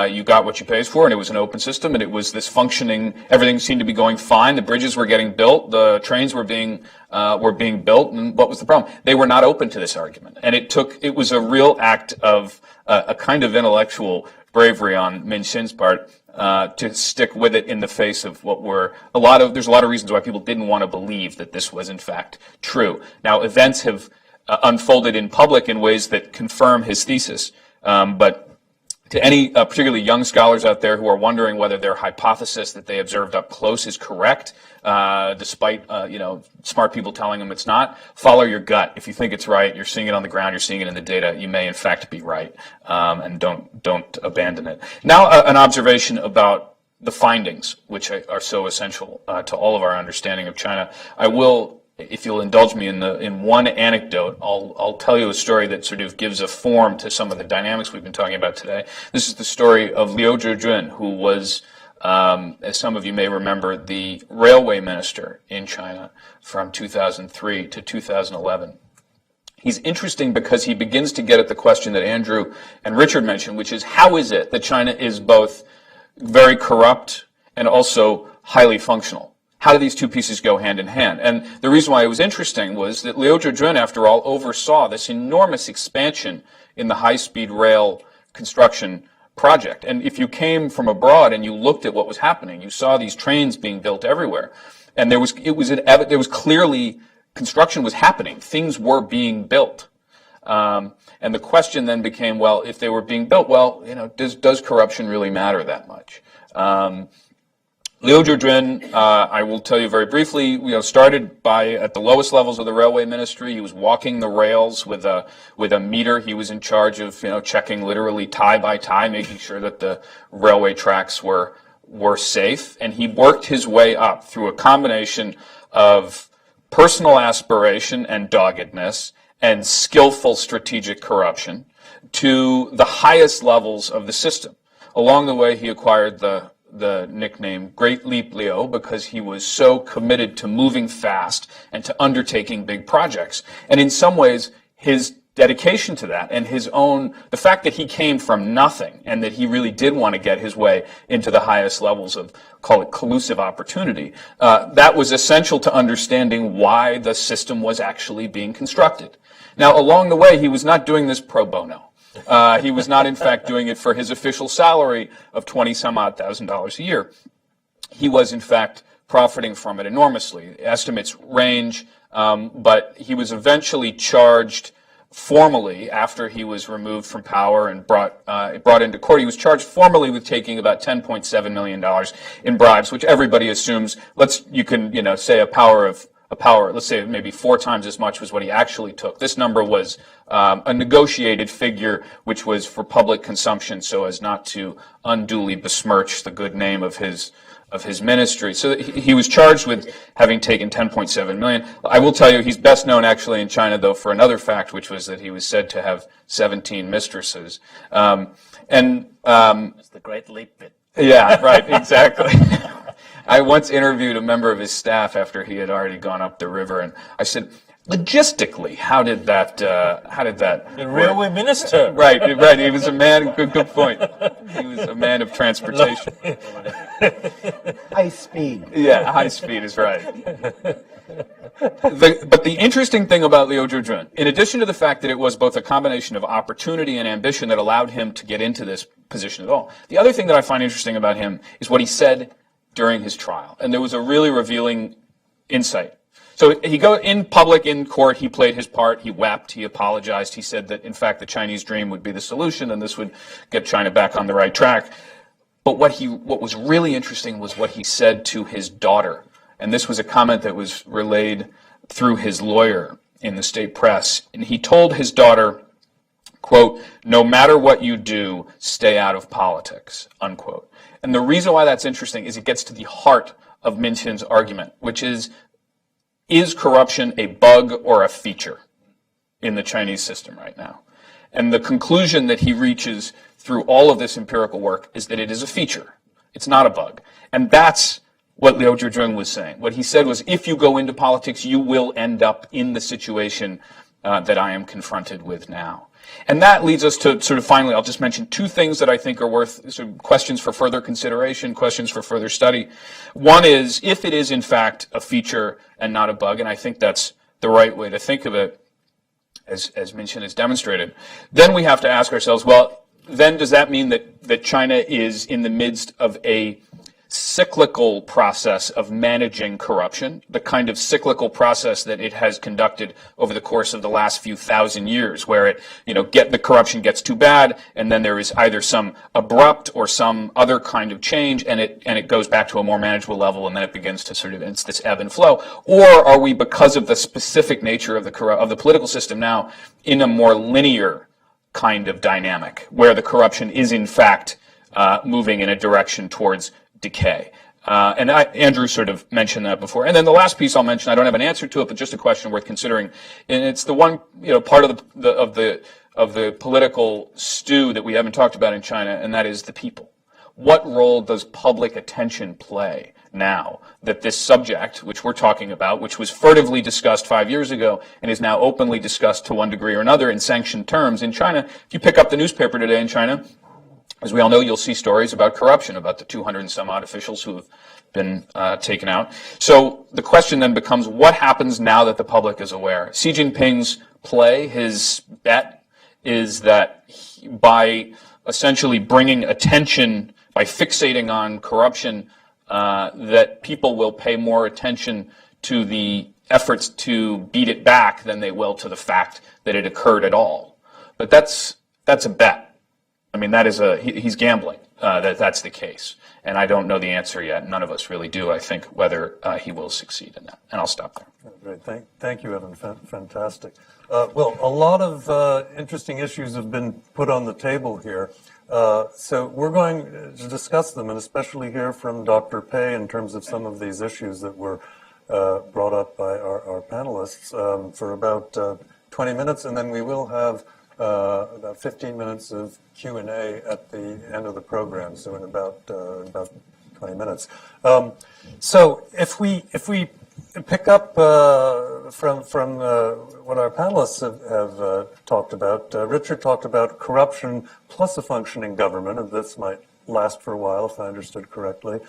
you got what you paid for, and it was an open system, and it was this functioning, everything seemed to be going fine, the bridges were getting built, the trains were being built, and what was the problem? They were not open to this argument. And it was a real act of a kind of intellectual bravery on Min-Shin's part to stick with it in the face of what were there's a lot of reasons why people didn't want to believe that this was in fact true. Now, events have unfolded in public in ways that confirm his thesis, but to any particularly young scholars out there who are wondering whether their hypothesis that they observed up close is correct, despite smart people telling them it's not, follow your gut. If you think it's right, you're seeing it on the ground, you're seeing it in the data, you may in fact be right, and don't abandon it. Now, an observation about the findings, which are so essential to all of our understanding of China. I will, if you'll indulge me in one anecdote, I'll tell you a story that sort of gives a form to some of the dynamics we've been talking about today. This is the story of Liu Jorgen, who was, as some of you may remember, the railway minister in China from 2003 to 2011. He's interesting because he begins to get at the question that Andrew and Richard mentioned, which is how is it that China is both very corrupt and also highly functional? How do these two pieces go hand in hand? And the reason why it was interesting was that Liu Jorgen, after all, oversaw this enormous expansion in the high-speed rail construction project. And if you came from abroad and you looked at what was happening, you saw these trains being built everywhere. And there was clearly construction was happening. Things were being built. And the question then became, well, if they were being built, well, does corruption really matter that much? Liu Jorgen, I will tell you very briefly, started at the lowest levels of the railway ministry. He was walking the rails with a meter. He was in charge of, checking literally tie by tie, making sure that the railway tracks were safe. And he worked his way up through a combination of personal aspiration and doggedness and skillful strategic corruption to the highest levels of the system. Along the way, he acquired the nickname Great Leap Leo because he was so committed to moving fast and to undertaking big projects. And in some ways, his dedication to that and the fact that he came from nothing and that he really did want to get his way into the highest levels of, call it collusive opportunity, that was essential to understanding why the system was actually being constructed. Now, along the way, he was not doing this pro bono. He was not, in fact, doing it for his official salary of $20-some-odd thousand a year. He was, in fact, profiting from it enormously. Estimates range, but he was eventually charged formally after he was removed from power and brought into court. He was charged formally with taking about $10.7 million in bribes, which everybody assumes. Say let's say maybe 4 times as much was what he actually took. This number was a negotiated figure, which was for public consumption, so as not to unduly besmirch the good name of his ministry. So he was charged with having taken 10.7 million. I will tell you, he's best known actually in China, though, for another fact, which was that he was said to have 17 mistresses. It's the Great Leap bit. Yeah, right, exactly. I once interviewed a member of his staff after he had already gone up the river, and I said, logistically, how did that The railway minister. Right. He was a man, good point. He was a man of transportation. High speed. Yeah, high speed is right. But the interesting thing about Liu Zhijun, in addition to the fact that it was both a combination of opportunity and ambition that allowed him to get into this position at all, the other thing that I find interesting about him is what he said during his trial. And there was a really revealing insight. So he go in public, in court, he played his part, he wept, he apologized, he said that, in fact, the Chinese dream would be the solution and this would get China back on the right track. But what was really interesting was what he said to his daughter. And this was a comment that was relayed through his lawyer in the state press. And he told his daughter, quote, "No matter what you do, stay out of politics," unquote. And the reason why that's interesting is it gets to the heart of Minxin's argument, which is corruption a bug or a feature in the Chinese system right now? And the conclusion that he reaches through all of this empirical work is that it is a feature. It's not a bug. And that's what Liu Zhijun was saying. What he said was, if you go into politics, you will end up in the situation that I am confronted with now. And that leads us to sort of finally, I'll just mention 2 things that I think are worth sort of questions for further consideration, questions for further study. One is, if it is in fact a feature and not a bug, and I think that's the right way to think of it, as Minxin has demonstrated, then we have to ask ourselves, well, then does that mean that China is in the midst of a cyclical process of managing corruption, the kind of cyclical process that it has conducted over the course of the last few thousand years, where it, the corruption gets too bad, and then there is either some abrupt or some other kind of change, and it goes back to a more manageable level, and then it begins to sort of, it's this ebb and flow? Or are we, because of the specific nature of the political system now, in a more linear kind of dynamic, where the corruption is in fact moving in a direction towards decay? And Andrew sort of mentioned that before. And then the last piece I'll mention, I don't have an answer to it, but just a question worth considering. And it's the one, part of the political stew that we haven't talked about in China, and that is the people. What role does public attention play now that this subject, which we're talking about, which was furtively discussed 5 years ago and is now openly discussed to one degree or another in sanctioned terms in China? If you pick up the newspaper today in China, as we all know, you'll see stories about corruption, about the 200 and some odd officials who have been taken out. So the question then becomes, what happens now that the public is aware? Xi Jinping's play, his bet, is that by essentially bringing attention, by fixating on corruption, that people will pay more attention to the efforts to beat it back than they will to the fact that it occurred at all. But that's a bet. I mean, he's gambling that's the case. And I don't know the answer yet. None of us really do, I think, whether he will succeed in that. And I'll stop there. Great. Thank you, Evan. Fantastic. Well, a lot of interesting issues have been put on the table here. So we're going to discuss them, and especially hear from Dr. Pei in terms of some of these issues that were brought up by our panelists for about 20 minutes, and then we will have about 15 minutes of Q&A at the end of the program, so in about 20 minutes. So if we pick up from what our panelists have talked about, Richard talked about corruption plus a functioning government, and this might last for a while, if I understood correctly.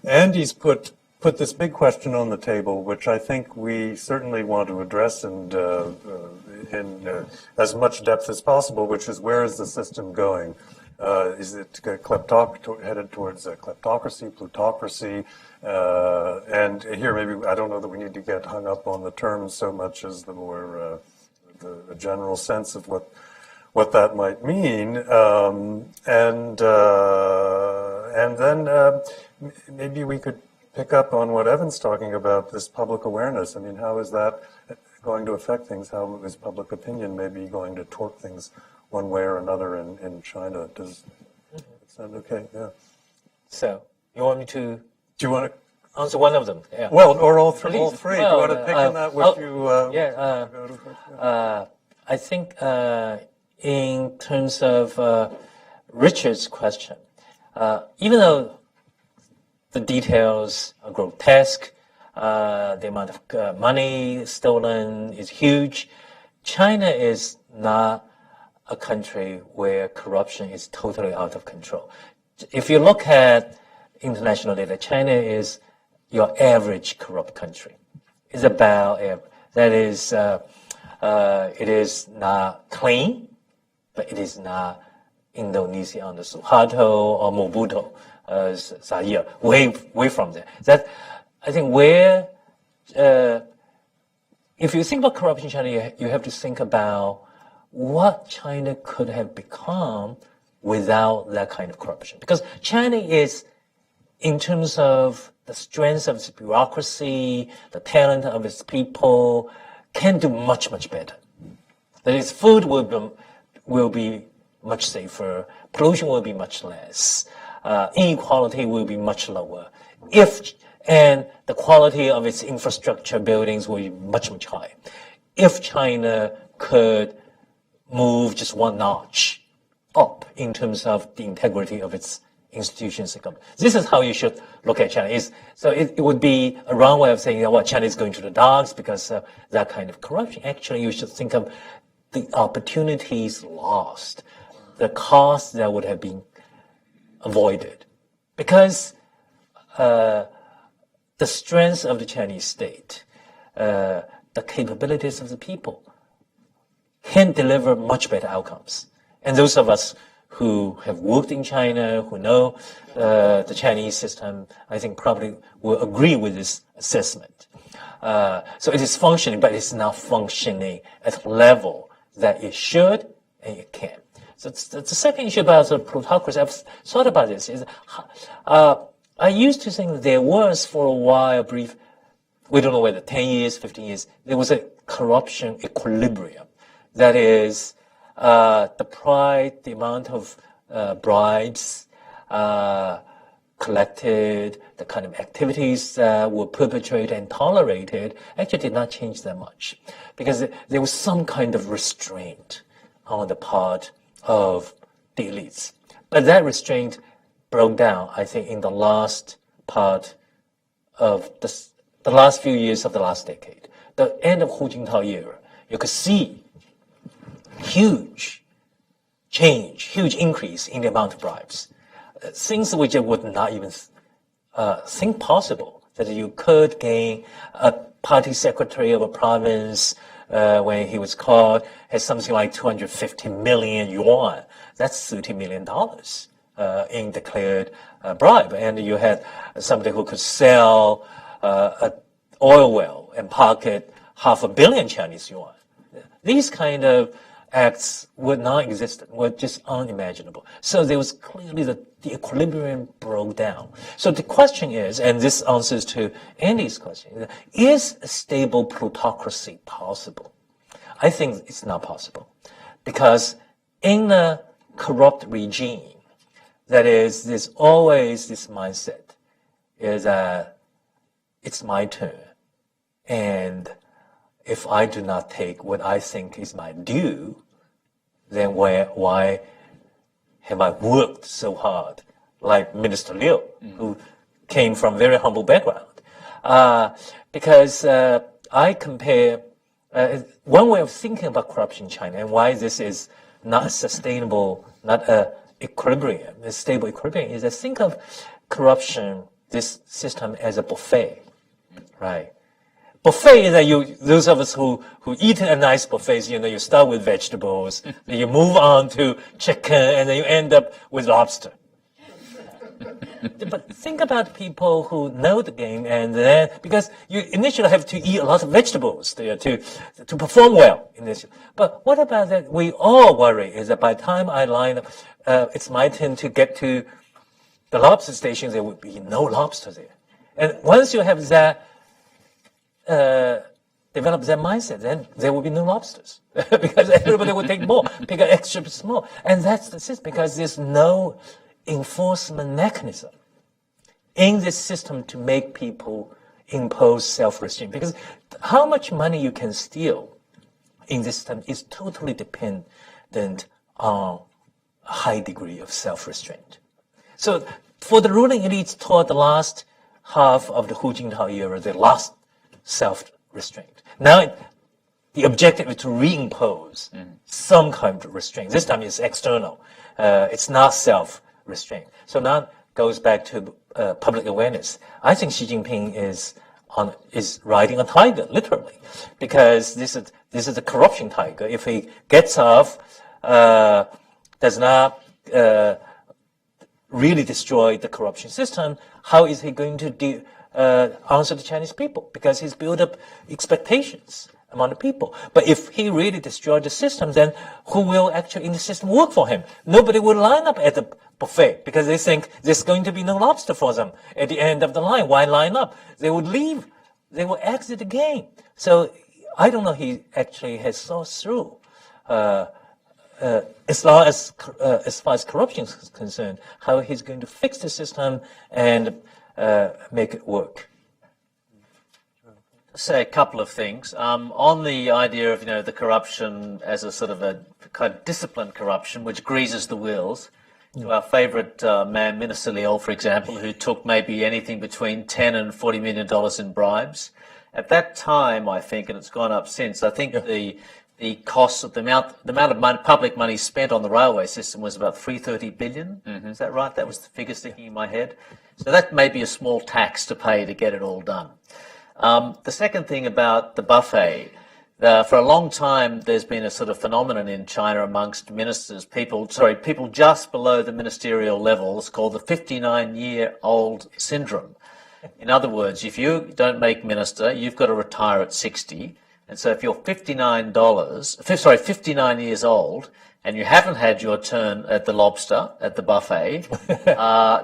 Andy's put this big question on the table, which I think we certainly want to address and in as much depth as possible, which is, where is the system going? Is it headed towards kleptocracy, plutocracy? And here, maybe, I don't know that we need to get hung up on the terms so much as the more the general sense of what that might mean, and then maybe we could pick up on what Evan's talking about, this public awareness. I mean, how is that going to affect things? How is public opinion maybe going to torque things one way or another in China? Does it sound okay? Yeah. So, you want me to Do you want to? answer one of them? Yeah. Well, or all three. Please. Do you Well, want to pick on that which you? I think in terms of Richard's question, even though the details are grotesque, the amount of money stolen is huge, China is not a country where corruption is totally out of control. If you look at international data, China is your average corrupt country. It's about that is, it is not clean, but it is not Indonesia under Suharto or Mobutu, Zaire. Way from there. That I think where if you think about corruption in China, you have to think about what China could have become without that kind of corruption. Because China is, in terms of the strength of its bureaucracy, the talent of its people, can do much, much better. That is, food will be much safer, pollution will be much less, inequality will be much lower, and the quality of its infrastructure buildings will be much, much higher. If China could move just one notch up in terms of the integrity of its institutions and government. This is how you should look at China. So it would be a wrong way of saying, well, China is going to the dogs because of that kind of corruption. Actually, you should think of the opportunities lost, the costs that would have been avoided. Because the strength of the Chinese state, the capabilities of the people, can deliver much better outcomes. And those of us who have worked in China, who know the Chinese system, I think probably will agree with this assessment. So it is functioning, but it's not functioning at a level that it should and it can. So the second issue about the plutocracy, I've thought about this, is I used to think that there was for a while brief, we don't know whether 10 years, 15 years, there was a corruption equilibrium. That is, the amount of bribes collected, the kind of activities that were perpetrated and tolerated actually did not change that much, because there was some kind of restraint on the part of the elites. But that restraint broke down, I think, in the last part of the last few years of the last decade. The end of Hu Jintao era, you could see huge change, huge increase in the amount of bribes. Things which I would not even think possible, that you could gain a party secretary of a province when he was caught had something like 250 million yuan. That's $30 million in declared bribe. And you had somebody who could sell an oil well and pocket 500 million Chinese yuan. These kind of acts were non-existent, were just unimaginable. So there was clearly the equilibrium broke down. So the question is, and this answers to Andy's question, is a stable plutocracy possible? I think it's not possible, because in a corrupt regime, that is, there's always this mindset, is that it's my turn. And if I do not take what I think is my due, then why have I worked so hard, like Minister Liu, who came from very humble background? Because I compare one way of thinking about corruption in China and why this is not sustainable, not a equilibrium, a stable equilibrium, is to think of corruption, this system, as a buffet, right? Buffet is that those of us who eat a nice buffet, you start with vegetables, then you move on to chicken, and then you end up with lobster. But think about people who know the game, and then because you initially have to eat a lot of vegetables to perform well in this. But what about that? We all worry is that by the time I line up, it's my turn to get to the lobster station. There would be no lobster there, and once you have that. Develop that mindset, then there will be no lobsters because everybody will take more, pick an extra small, and that's the system because there's no enforcement mechanism in this system to make people impose self-restraint. Because how much money you can steal in this system is totally dependent on a high degree of self-restraint. So for the ruling elites toward the last half of the Hu Jintao era, they lost self-restraint. Now, the objective is to reimpose some kind of restraint. This time it's external. It's not self-restraint. So now it goes back to public awareness. I think Xi Jinping is riding a tiger, literally, because this is a corruption tiger. If he gets off, does not really destroy the corruption system, how is he going to answer the Chinese people? Because he's built up expectations among the people. But if he really destroyed the system, then who will actually in the system work for him? Nobody will line up at the buffet because they think there's going to be no lobster for them at the end of the line. Why line up? They would leave. They will exit the game. So I don't know he actually has thought through as far as corruption is concerned, how he's going to fix the system and make it work. Say a couple of things on the idea of the corruption as a sort of a kind of disciplined corruption which greases the wheels. To our favourite man, Minister Liu, for example, who took maybe anything between $10 and $40 million in bribes. At that time, I think, and it's gone up since, I think the cost of the amount of money, public money spent on the railway system was about $330 billion. Is that right? That was the figure sticking in my head. So that may be a small tax to pay to get it all done. The second thing about the buffet, for a long time there's been a sort of phenomenon in China amongst ministers, people just below the ministerial levels called the 59-year-old syndrome. In other words, if you don't make minister, you've got to retire at 60. And so if you're 59 years old, and you haven't had your turn at the lobster, at the buffet,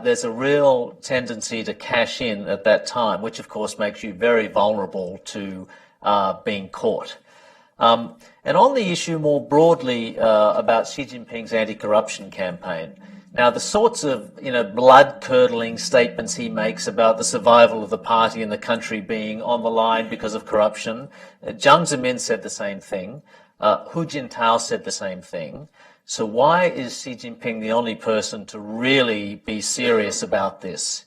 there's a real tendency to cash in at that time, which of course makes you very vulnerable to being caught. And on the issue more broadly about Xi Jinping's anti-corruption campaign, now the sorts of blood-curdling statements he makes about the survival of the party and the country being on the line because of corruption, Jiang Zemin said the same thing. Hu Jintao said the same thing. So why is Xi Jinping the only person to really be serious about this?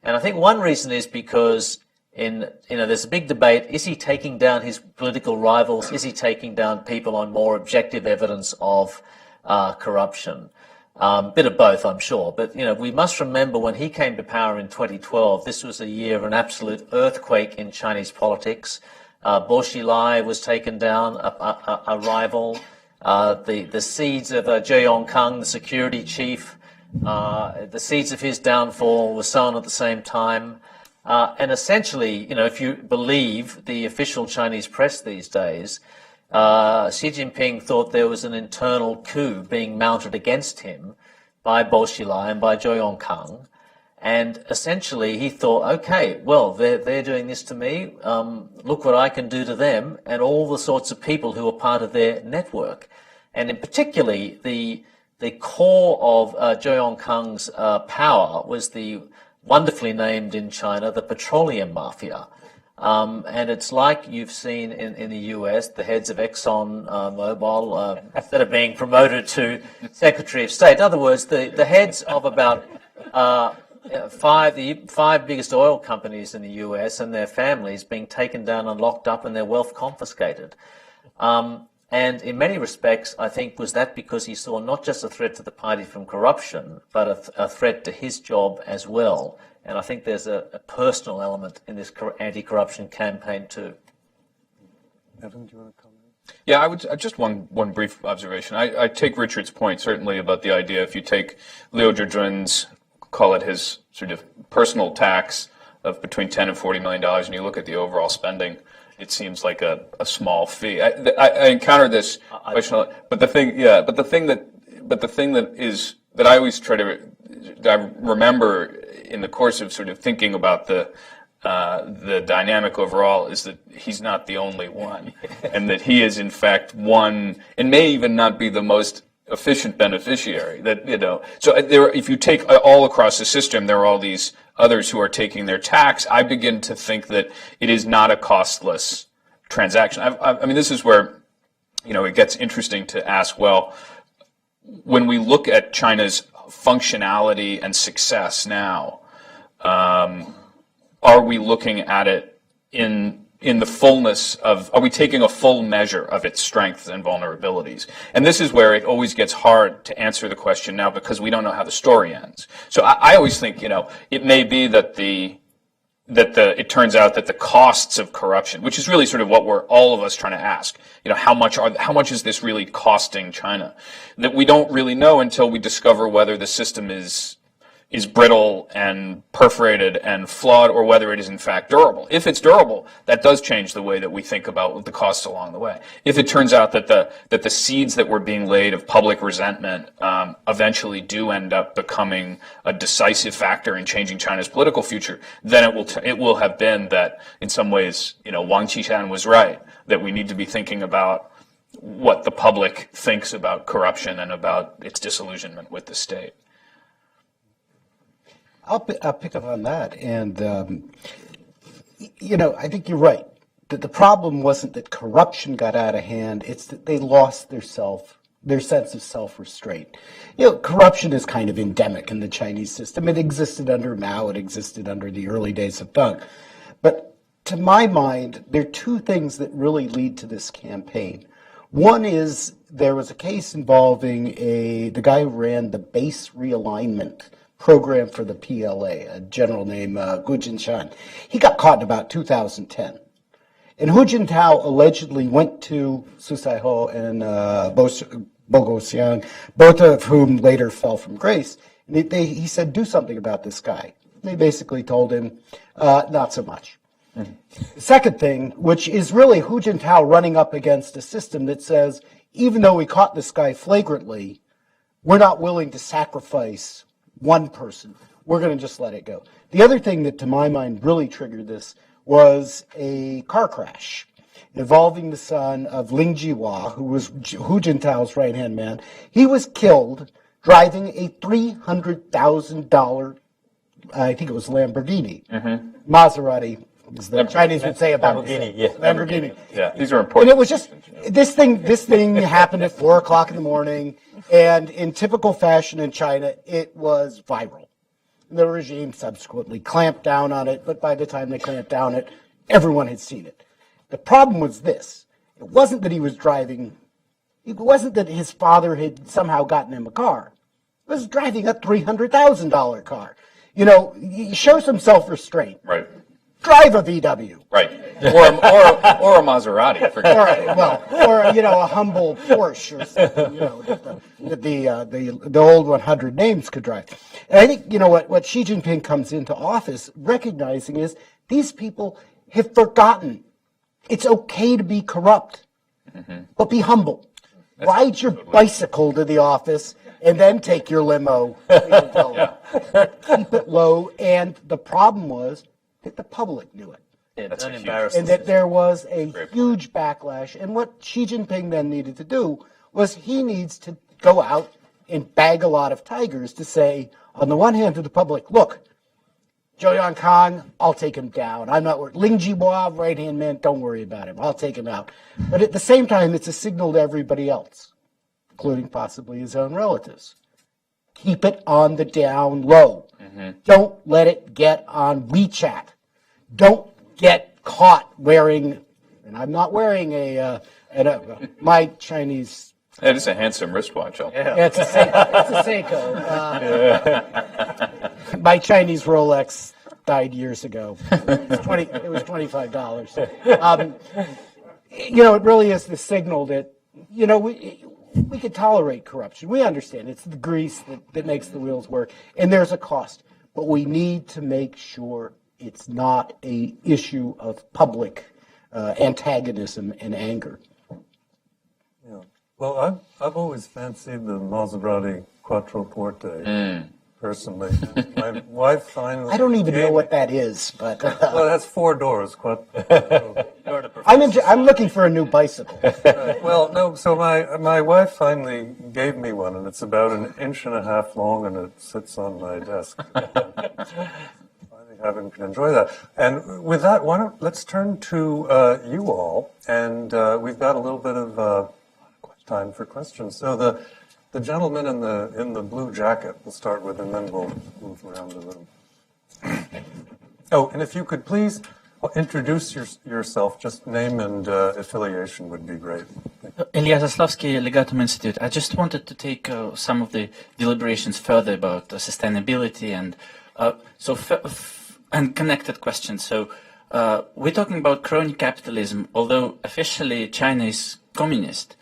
And I think one reason is because there's a big debate. Is he taking down his political rivals? Is he taking down people on more objective evidence of corruption? Bit of both, I'm sure. But, we must remember when he came to power in 2012, this was a year of an absolute earthquake in Chinese politics. Bo Xilai was taken down, a rival. The seeds of Zhou Yongkang, the security chief, the seeds of his downfall were sown at the same time. And essentially, if you believe the official Chinese press these days, Xi Jinping thought there was an internal coup being mounted against him by Bo Xilai and by Zhou Yongkang. And essentially he thought, okay, well, they're doing this to me. Look what I can do to them and all the sorts of people who are part of their network. And in particularly, the core of Zhou Yongkang's power was the wonderfully named in China the Petroleum Mafia. And it's like you've seen in the US, the heads of Exxon Mobil, that are being promoted to Secretary of State. In other words, the heads of about the five biggest oil companies in the US and their families being taken down and locked up and their wealth confiscated. And in many respects, I think, was that because he saw not just a threat to the party from corruption, but a threat to his job as well. And I think there's a personal element in this anti-corruption campaign too. Evan, do you want to comment? Yeah, I would just one brief observation. I take Richard's point certainly about the idea if you take Liu Zhizhen's, call it his sort of personal tax of between $10 and $40 million, and you look at the overall spending, it seems like a small fee. I encounter this question, but the thing that I always try to remember in the course of sort of thinking about the dynamic overall is that he's not the only one, and that he is in fact one, and may even not be the most efficient beneficiary. That so if you take all across the system, there are all these others who are taking their tax. I begin to think that it is not a costless transaction. I mean, this is where it gets interesting to ask. Well, when we look at China's functionality and success now, are we looking at it in the fullness of, are we taking a full measure of its strengths and vulnerabilities? And this is where it always gets hard to answer the question now because we don't know how the story ends. So I always think, it may be that it turns out that the costs of corruption, which is really sort of what we're all of us trying to ask, how much is this really costing China? That we don't really know until we discover whether the system is brittle and perforated and flawed, or whether it is in fact durable. If it's durable, that does change the way that we think about the costs along the way. If it turns out that the seeds that were being laid of public resentment eventually do end up becoming a decisive factor in changing China's political future, then it will have been that in some ways, Wang Qishan was right, that we need to be thinking about what the public thinks about corruption and about its disillusionment with the state. I'll pick up on that, and I think you're right. That the problem wasn't that corruption got out of hand; it's that they lost their sense of self-restraint. Corruption is kind of endemic in the Chinese system. It existed under Mao. It existed under the early days of Deng. But to my mind, there are two things that really lead to this campaign. One is there was a case involving the guy who ran the base realignment program for the PLA, a general named Gu Jinshan. He got caught in about 2010. And Hu Jintao allegedly went to Su Saiho and Bo Xiang, both of whom later fell from grace. And he said, do something about this guy. They basically told him, not so much. Mm-hmm. The second thing, which is really Hu Jintao running up against a system that says, even though we caught this guy flagrantly, we're not willing to sacrifice one person. We're going to just let it go. The other thing that, to my mind, really triggered this was a car crash involving the son of Ling Jiwa, who was Hu Jintao's right-hand man. He was killed driving a $300,000, I think it was Lamborghini, Maserati, as the Chinese would say about Lamborghini, yeah. Lamborghini. Yeah, these are important. And it was just, this thing happened at 4 o'clock in the morning, and in typical fashion in China, it was viral. The regime subsequently clamped down on it, but by the time they clamped down on it, everyone had seen it. The problem was this. It wasn't that he was driving, it wasn't that his father had somehow gotten him a car. He was driving a $300,000 car. You show some self-restraint. Right. Drive a VW. Right. Or a Maserati. Or a humble Porsche or something, that the old 100 names could drive. And I think, what Xi Jinping comes into office recognizing is these people have forgotten it's okay to be corrupt, but be humble. Ride your bicycle to the office and then take your limo. Keep it low. And the problem was that the public knew it. That's embarrassing. And that there was a huge backlash. And what Xi Jinping then needed to do was he needs to go out and bag a lot of tigers to say, on the one hand to the public, look, Zhou Kang, I'll take him down. I'm not worried. Ling Jihua, right-hand man, don't worry about him. I'll take him out. But at the same time, it's a signal to everybody else, including possibly his own relatives. Keep it on the down low. Don't let it get on WeChat. Don't get caught wearing, and I'm not wearing my Chinese. That is a handsome wristwatch. Yeah, it's a Seiko. My Chinese Rolex died years ago. It was $25. It really is the signal that, we could tolerate corruption. We understand it's the grease that makes the wheels work, and there's a cost. But we need to make sure it's not an issue of public antagonism and anger. Yeah. Well, I've always fancied the Maserati Quattroporte, personally. My wife finally. I don't even know what that is, but. Well, it has 4 doors. I'm looking for a new bicycle. Well, no. So my wife finally gave me one, and it's about 1.5 inches long, and it sits on my desk. Having can enjoy that. And with that, let's turn to you all, and we've got a little bit of time for questions. So the gentleman in the blue jacket, we'll start with, and then we'll move around the room. Oh, and if you could please introduce yourself, just name and affiliation would be great. Elias Zaslavsky, Legatum Institute. I just wanted to take some of the deliberations further about sustainability and and connected questions. So we're talking about crony capitalism, although officially China is communist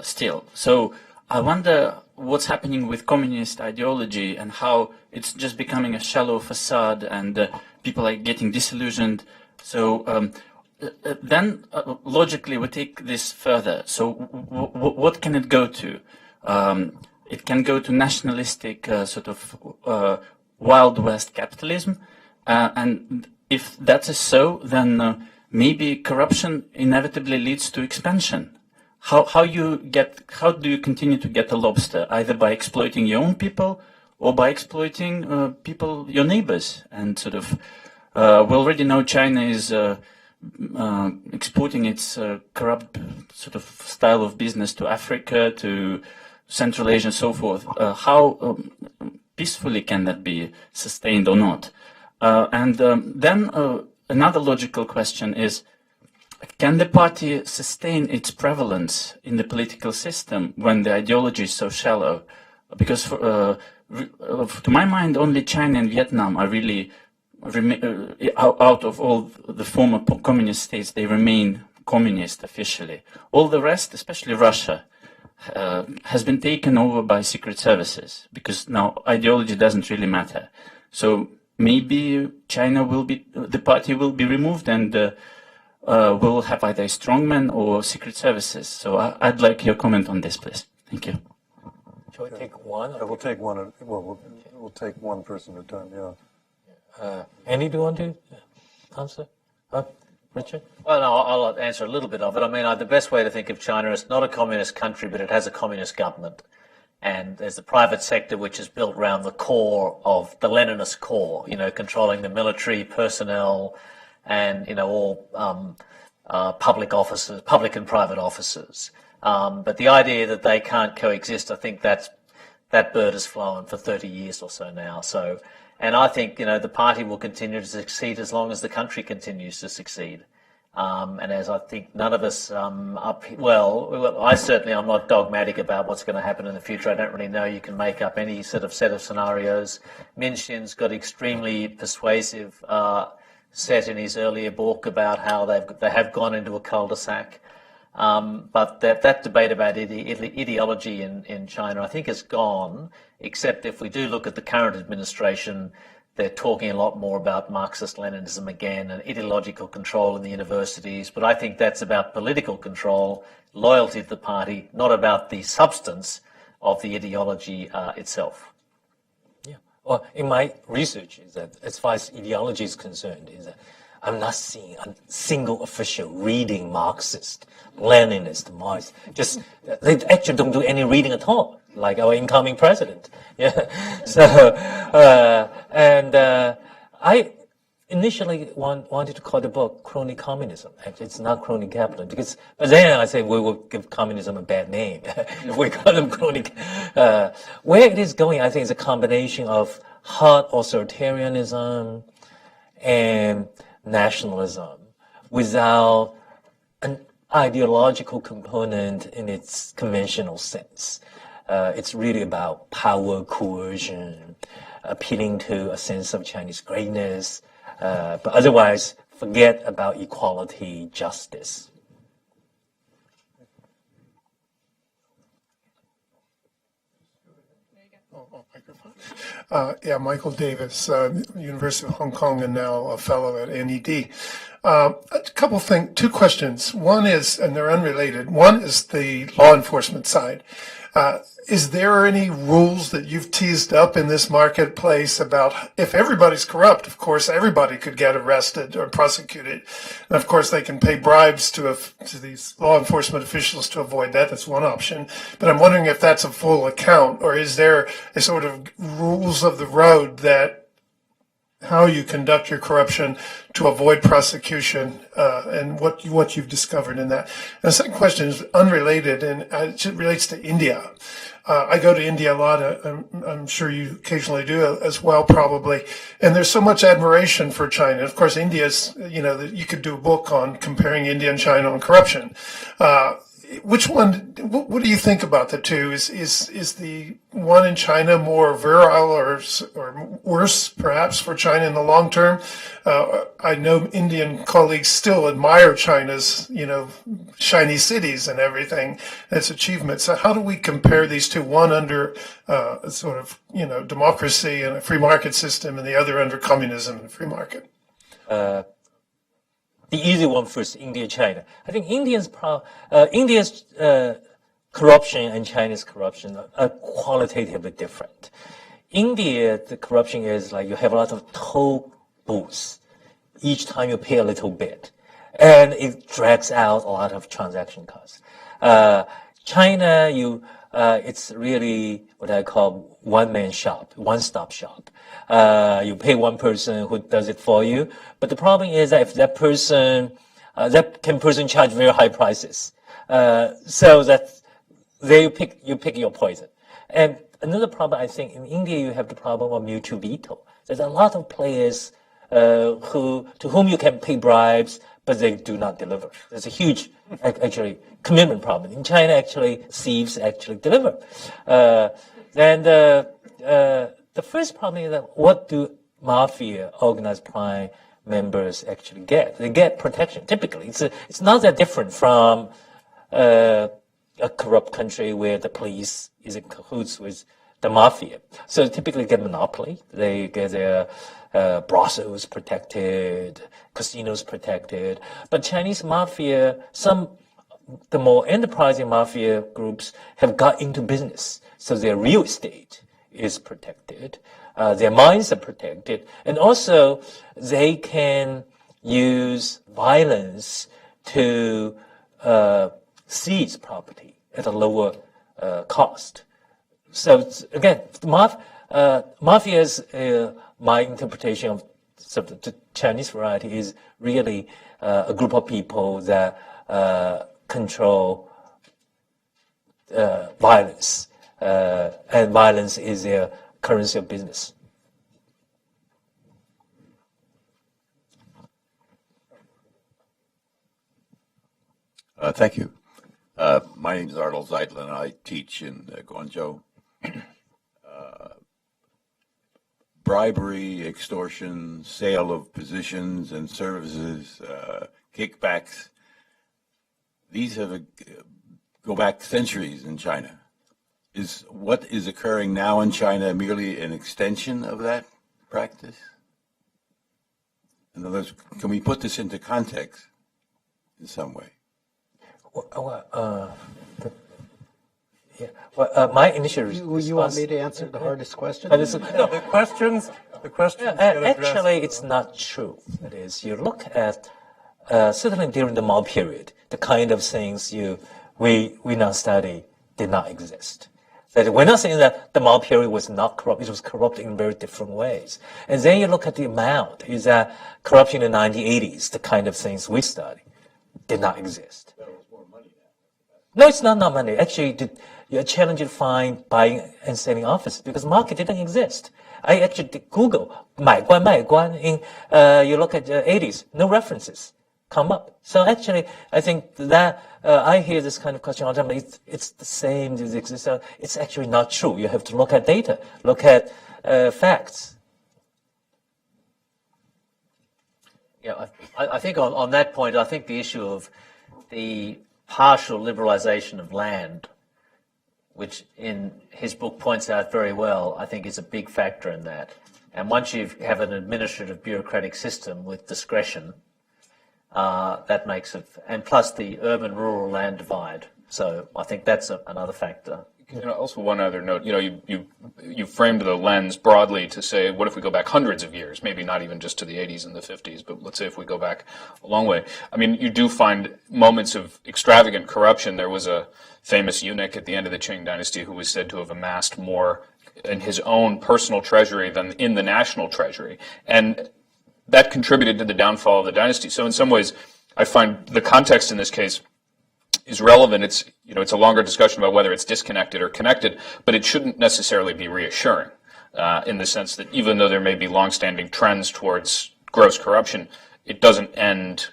still. So I wonder what's happening with communist ideology and how it's just becoming a shallow facade and people are getting disillusioned. So then logically we take this further. So what can it go to? It can go to nationalistic sort of Wild West capitalism. And if that is so, then maybe corruption inevitably leads to expansion. How do you continue to get a lobster? Either by exploiting your own people or by exploiting your neighbors. And sort of, we already know China is exporting its corrupt sort of style of business to Africa, to Central Asia and so forth. How peacefully can that be sustained or not? Then another logical question is, can the party sustain its prevalence in the political system when the ideology is so shallow? Because to my mind, only China and Vietnam are really, out of all the former communist states, they remain communist officially. All the rest, especially Russia, has been taken over by secret services because now ideology doesn't really matter. So maybe the party will be removed and will have either strongmen or secret services. So I'd like your comment on this, please. Thank you. Shall we take one? Yeah, we'll take one. We'll take one person at a time. Yeah. Andy, do you want to answer? Richard? Well, no, I'll answer a little bit of it. I mean, the best way to think of China is not a communist country, but it has a communist government. And there's the private sector, which is built around the core of the Leninist core, controlling the military personnel and, all public offices, public and private offices. But the idea that they can't coexist, I think that bird has flown for 30 years or so now. So, and I think, the party will continue to succeed as long as the country continues to succeed. And as I think none of us I certainly am not dogmatic about what's going to happen in the future. I don't really know. You can make up any sort of set of scenarios. Minshin's got extremely persuasive set in his earlier book about how they have gone into a cul-de-sac. But that debate about ideology in China, I think, is gone, except if we do look at the current administration, they're talking a lot more about Marxist-Leninism again and ideological control in the universities. But I think that's about political control, loyalty to the party, not about the substance of the ideology itself. Yeah. Well, in my research, is that as far as ideology is concerned, is that I'm not seeing a single official reading Marxist, Leninist, Marxist. Just they actually don't do any reading at all, like our incoming president. Yeah. So I initially wanted to call the book Crony Communism. Actually, it's not Crony Capitalism because, but then I said we will give communism a bad name if we call them crony. Where it is going, I think, is a combination of hard authoritarianism and nationalism without an ideological component in its conventional sense. It's really about power coercion, appealing to a sense of Chinese greatness, but otherwise forget about equality, justice. Yeah, Michael Davis, University of Hong Kong, and now a fellow at NED. A couple things, two questions. One is, and they're unrelated. One is the law enforcement side. Is there any rules that you've teased up in this marketplace about if everybody's corrupt, of course, everybody could get arrested or prosecuted. And of course, they can pay bribes to these law enforcement officials to avoid that. That's one option. But I'm wondering if that's a full account, or is there a sort of rules of the road that how you conduct your corruption to avoid prosecution, and what you've discovered in that. And the second question is unrelated, and it relates to India. I go to India a lot. I'm sure you occasionally do as well, probably. And there's so much admiration for China. Of course, India's, you could do a book on comparing India and China on corruption. Which one, what do you think about the two? Is the one in China more virile or worse, perhaps, for China in the long term? I know Indian colleagues still admire China's, shiny cities and everything, its achievements. So how do we compare these two, one under sort of, democracy and a free market system, and the other under communism and free market? The easy one first, India, China. I think India's corruption and China's corruption are qualitatively different. India, the corruption is like you have a lot of toll booths. Each time you pay a little bit, and it drags out a lot of transaction costs. China, it's really what I call one-man shop, one-stop shop. You pay one person who does it for you, but the problem is that if that person charge very high prices, so that you pick your poison. And another problem, I think, in India you have the problem of mutual veto. There's a lot of players to whom you can pay bribes, but they do not deliver. There's a huge, actually, commitment problem. In China, actually, thieves actually deliver. Then the first problem is that what do mafia, organized crime members actually get? They get protection. Typically, it's not that different from a corrupt country where the police is in cahoots with the mafia. So typically get monopoly. They get their brothels protected, casinos protected. But Chinese mafia, the more enterprising mafia groups have got into business. So their real estate is protected. Their mines are protected. And also they can use violence to seize property at a lower cost. So again, mafia's, my interpretation of sort of the Chinese variety is really a group of people that control violence, and violence is their currency of business. Thank you. My name is Arnold Zeitlin, and I teach in Guangzhou. Bribery, extortion, sale of positions and services, kickbacks, these go back centuries in China. Is what is occurring now in China merely an extension of that practice? In other words, can we put this into context in some way? My initial response. You want me to answer the hardest question? The questions Actually, it's not true. That is, you look at certainly during the Mao period, the kind of things we now study did not exist. That we're not saying that the Mao period was not corrupt. It was corrupt in very different ways. And then you look at the amount. Is that corruption in the 1980s, the kind of things we study, did not exist. No, it's not money. Actually, you're challenged to find buying and selling offices because market didn't exist. I actually did Google 买官卖官 in you look at the 80s, no references come up. So actually, I think that I hear this kind of question all the time. It's the same as exists. It's actually not true. You have to look at data, look at facts. Yeah, I think on that point, I think the issue of the partial liberalization of land, which in his book points out very well, I think is a big factor in that. And once you have an administrative bureaucratic system with discretion, that makes it, and plus the urban-rural land divide. So I think that's another factor. Also, one other note. You framed the lens broadly to say, what if we go back hundreds of years? Maybe not even just to the 80s and the 50s, but let's say if we go back a long way. I mean, you do find moments of extravagant corruption. There was a famous eunuch at the end of the Qing dynasty who was said to have amassed more in his own personal treasury than in the national treasury, and that contributed to the downfall of the dynasty. So in some ways, I find the context in this case is relevant. It's a longer discussion about whether it's disconnected or connected, but it shouldn't necessarily be reassuring in the sense that even though there may be longstanding trends towards gross corruption, it doesn't end.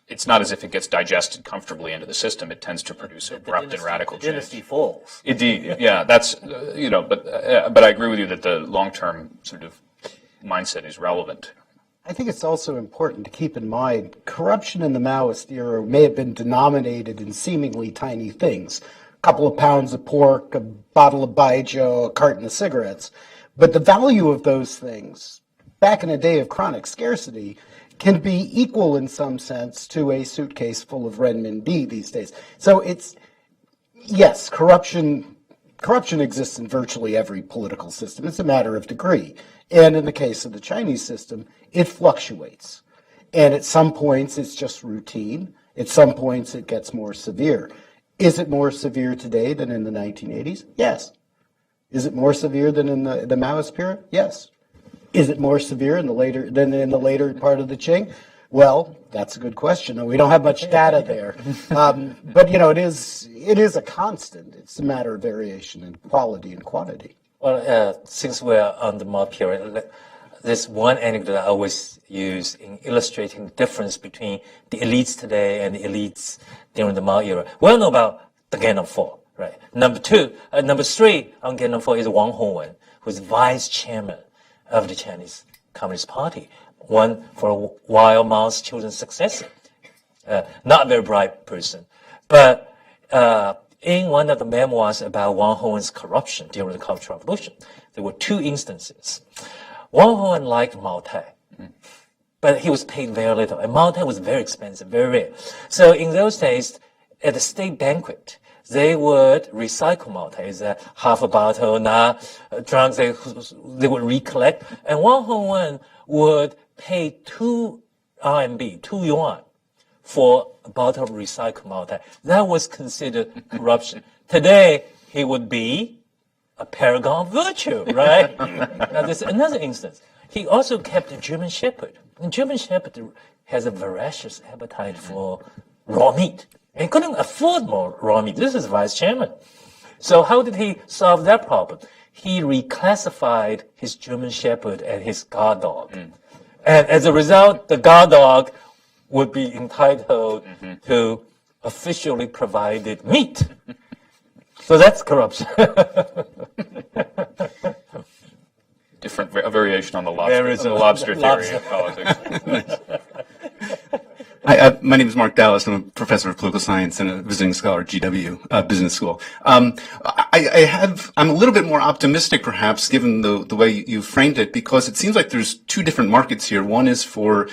It's not as if it gets digested comfortably into the system. It tends to produce abrupt and radical change. The dynasty falls. Indeed, yeah. That's but I agree with you that the long-term sort of mindset is relevant. I think it's also important to keep in mind corruption in the Maoist era may have been denominated in seemingly tiny things. A couple of pounds of pork, a bottle of baijiu, a carton of cigarettes. But the value of those things, back in a day of chronic scarcity, can be equal in some sense to a suitcase full of renminbi these days. So yes, corruption exists in virtually every political system. It's a matter of degree. And in the case of the Chinese system, it fluctuates. And at some points, it's just routine. At some points, it gets more severe. Is it more severe today than in the 1980s? Yes. Is it more severe than in the Maoist period? Yes. Is it more severe than in the later part of the Qing? Well, that's a good question. And we don't have much data there. But, it is a constant. It's a matter of variation in quality and quantity. Well, since we're on the Mao period, there's one anecdote I always use in illustrating the difference between the elites today and the elites during the Mao era. We all know about the Gangnam 4, right? Number 3 on Gangnam 4 is Wang Hongwen, who's vice chairman of the Chinese Communist Party. One for a while Mao's chosen successor. Not a very bright person. But in one of the memoirs about Wang Hongwen's corruption during the Cultural Revolution, there were two instances. Wang Hongwen liked Mao Tai, but he was paid very little. And Mao Tai was very expensive, very rare. So in those days, at the state banquet, they would recycle Mao Tai. Is half a bottle, not drunk, they would recollect. And Wang Hongwen would pay 2 RMB, 2 yuan, for a bottle of recycled Mao Tai. That was considered corruption. Today, he would be a paragon of virtue, right? Now, there's another instance. He also kept a German Shepherd. And German Shepherd has a voracious appetite for raw meat. And he couldn't afford more raw meat. This is vice chairman. So how did he solve that problem? He reclassified his German Shepherd and his guard dog. And as a result, the guard dog would be entitled to officially provided meat. So that's corruption. Different variation on the lobster theory of politics. Hi, my name is Mark Dallas. I'm a professor of political science and a visiting scholar at GW Business School. I'm a little bit more optimistic, perhaps, given the way you framed it, because it seems like there's two different markets here. One is for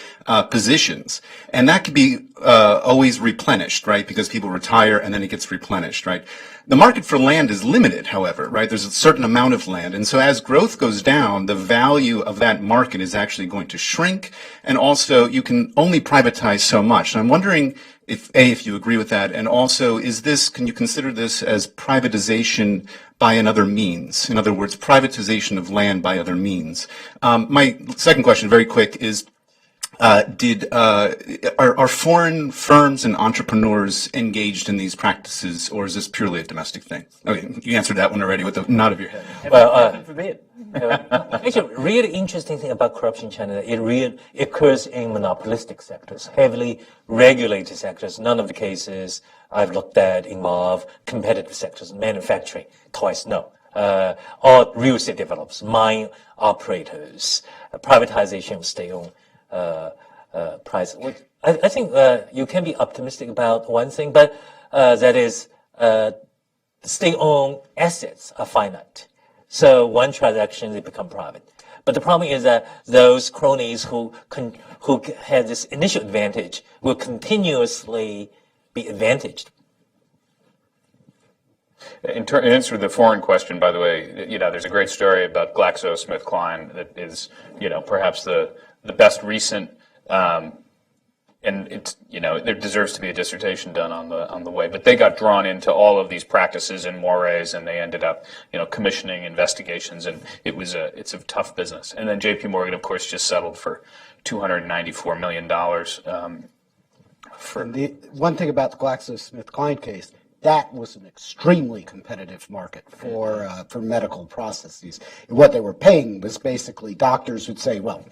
positions, and that could be always replenished, right? Because people retire and then it gets replenished, right? The market for land is limited, however, right? There's a certain amount of land. And so as growth goes down, the value of that market is actually going to shrink. And also, you can only privatize so much. And I'm wondering if you agree with that. And also, can you consider this as privatization by another means? In other words, privatization of land by other means. My second question, very quick, is are foreign firms and entrepreneurs engaged in these practices, or is this purely a domestic thing? Okay, you answered that one already with a nod of your head. Well, actually, really interesting thing about corruption in China, it occurs in monopolistic sectors, heavily regulated sectors. None of the cases I've looked at involve competitive sectors, manufacturing, twice no. Or real estate developers, mine operators, privatization of state-owned price. I think you can be optimistic about one thing, but that is state-owned assets are finite. So one transaction, they become private. But the problem is that those cronies who have this initial advantage will continuously be advantaged. In answer to the foreign question, by the way, there's a great story about GlaxoSmithKline that is, perhaps the best recent, and it's, there deserves to be a dissertation done on the way, but they got drawn into all of these practices and mores, and they ended up, commissioning investigations, and it's a tough business. And then J.P. Morgan, of course, just settled for $294 million. And the one thing about the GlaxoSmithKline case, that was an extremely competitive market for medical processes. And what they were paying was basically doctors would say, well,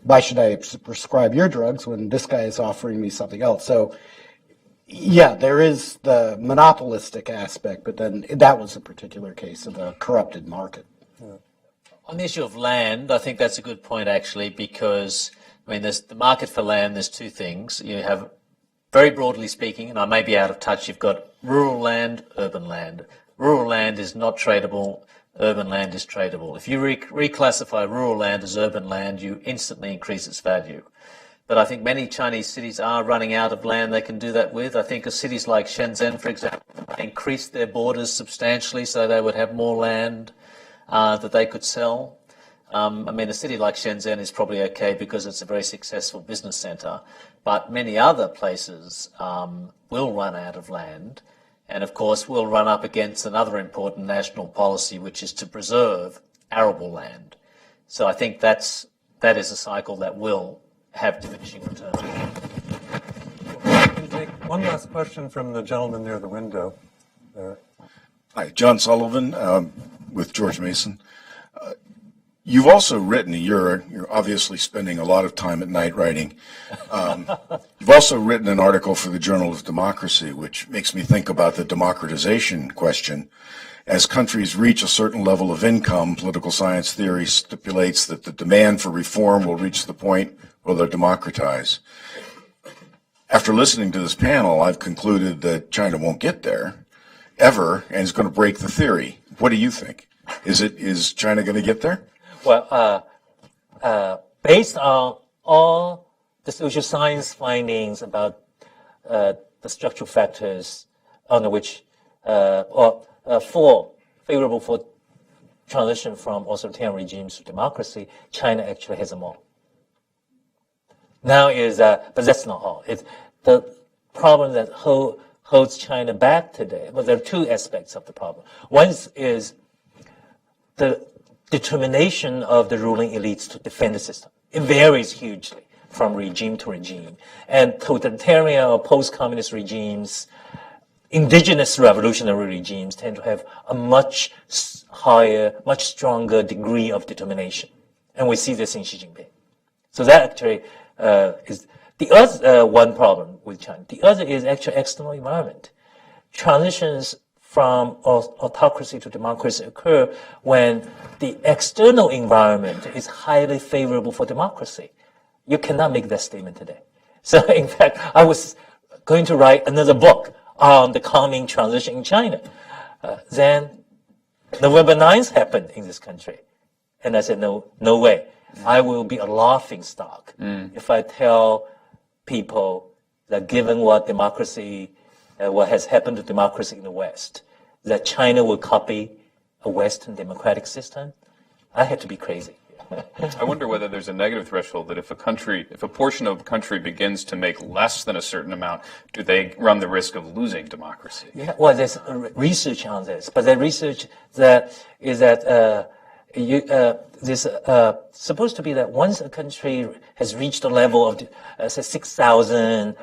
why should I prescribe your drugs when this guy is offering me something else? So, yeah, there is the monopolistic aspect, but then that was a particular case of a corrupted market. Yeah. On the issue of land, I think that's a good point, actually, because, there's the market for land, there's two things. You have, very broadly speaking, and I may be out of touch, you've got rural land, urban land. Rural land is not tradable. Urban land is tradable. If you reclassify rural land as urban land, you instantly increase its value. But I think many Chinese cities are running out of land they can do that with. I think cities like Shenzhen, for example, increased their borders substantially so they would have more land that they could sell. A city like Shenzhen is probably okay because it's a very successful business center. But many other places will run out of land. And of course, we'll run up against another important national policy, which is to preserve arable land. So I think that is a cycle that will have diminishing returns. I can take one last question from the gentleman near the window there. Hi, John Sullivan with George Mason. You've also written, you're obviously spending a lot of time at night writing. You've also written an article for the Journal of Democracy, which makes me think about the democratization question. As countries reach a certain level of income, political science theory stipulates that the demand for reform will reach the point where they'll democratize. After listening to this panel, I've concluded that China won't get there, ever, and is going to break the theory. What do you think? Is China going to get there? Well, based on all the social science findings about the structural factors under which, favorable for transition from authoritarian regimes to democracy, China actually has them all. Now but that's not all. It's the problem that holds China back today. But there are two aspects of the problem. One is the determination of the ruling elites to defend the system. It varies hugely from regime to regime. And totalitarian or post-communist regimes, indigenous revolutionary regimes tend to have a much higher, much stronger degree of determination. And we see this in Xi Jinping. So that actually is the other one problem with China. The other is actually external environment. Transitions from autocracy to democracy occur when the external environment is highly favorable for democracy. You cannot make that statement today. So in fact, I was going to write another book on the coming transition in China. Then November 9th happened in this country. And I said, no way. I will be a laughing stock if I tell people that given what democracy what has happened to democracy in the West, that China will copy a Western democratic system, I had to be crazy. I wonder whether there's a negative threshold that if a portion of a country begins to make less than a certain amount, do they run the risk of losing democracy? Yeah, well, there's research on this, but the research that is that this supposed to be that once a country has reached a level of say 6,000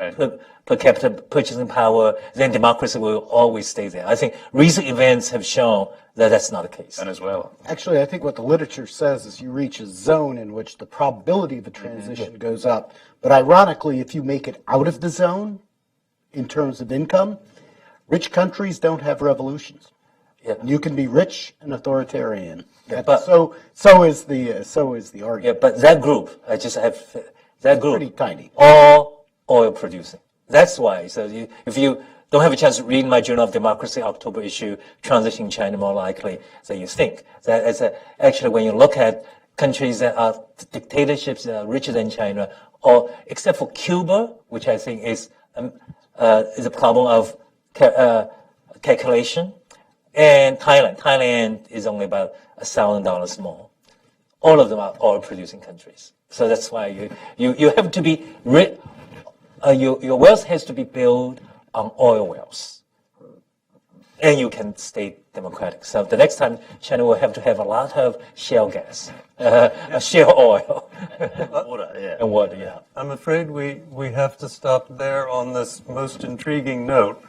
per capita purchasing power, then democracy will always stay there. I think recent events have shown that that's not the case. Venezuela. Actually, I think what the literature says is you reach a zone in which the probability of a transition goes up. But ironically, if you make it out of the zone in terms of income, rich countries don't have revolutions. Yeah. You can be rich and authoritarian. Yeah, but so is the argument. yeah, but that group, I just have that group, Pretty tiny. all oil producing. That's why. So if you don't have a chance to read my Journal of Democracy October issue, transition in China more likely than you think. That is actually when you look at countries that are dictatorships that are richer than China, or except for Cuba, which I think is a problem of calculation, and Thailand. Thailand is only about $1,000 more. All of them are oil-producing countries. So that's why you have to be rich. Your wealth has to be built on oil wells, and you can stay democratic. So the next time, China will have to have a lot of shale gas, shale oil, and water. Yeah. I'm afraid we have to stop there on this most intriguing note.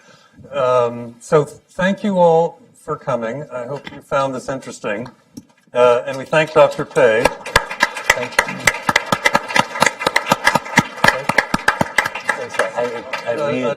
So thank you all for coming. I hope you found this interesting. And we thank Dr. Pei. Thank you. I really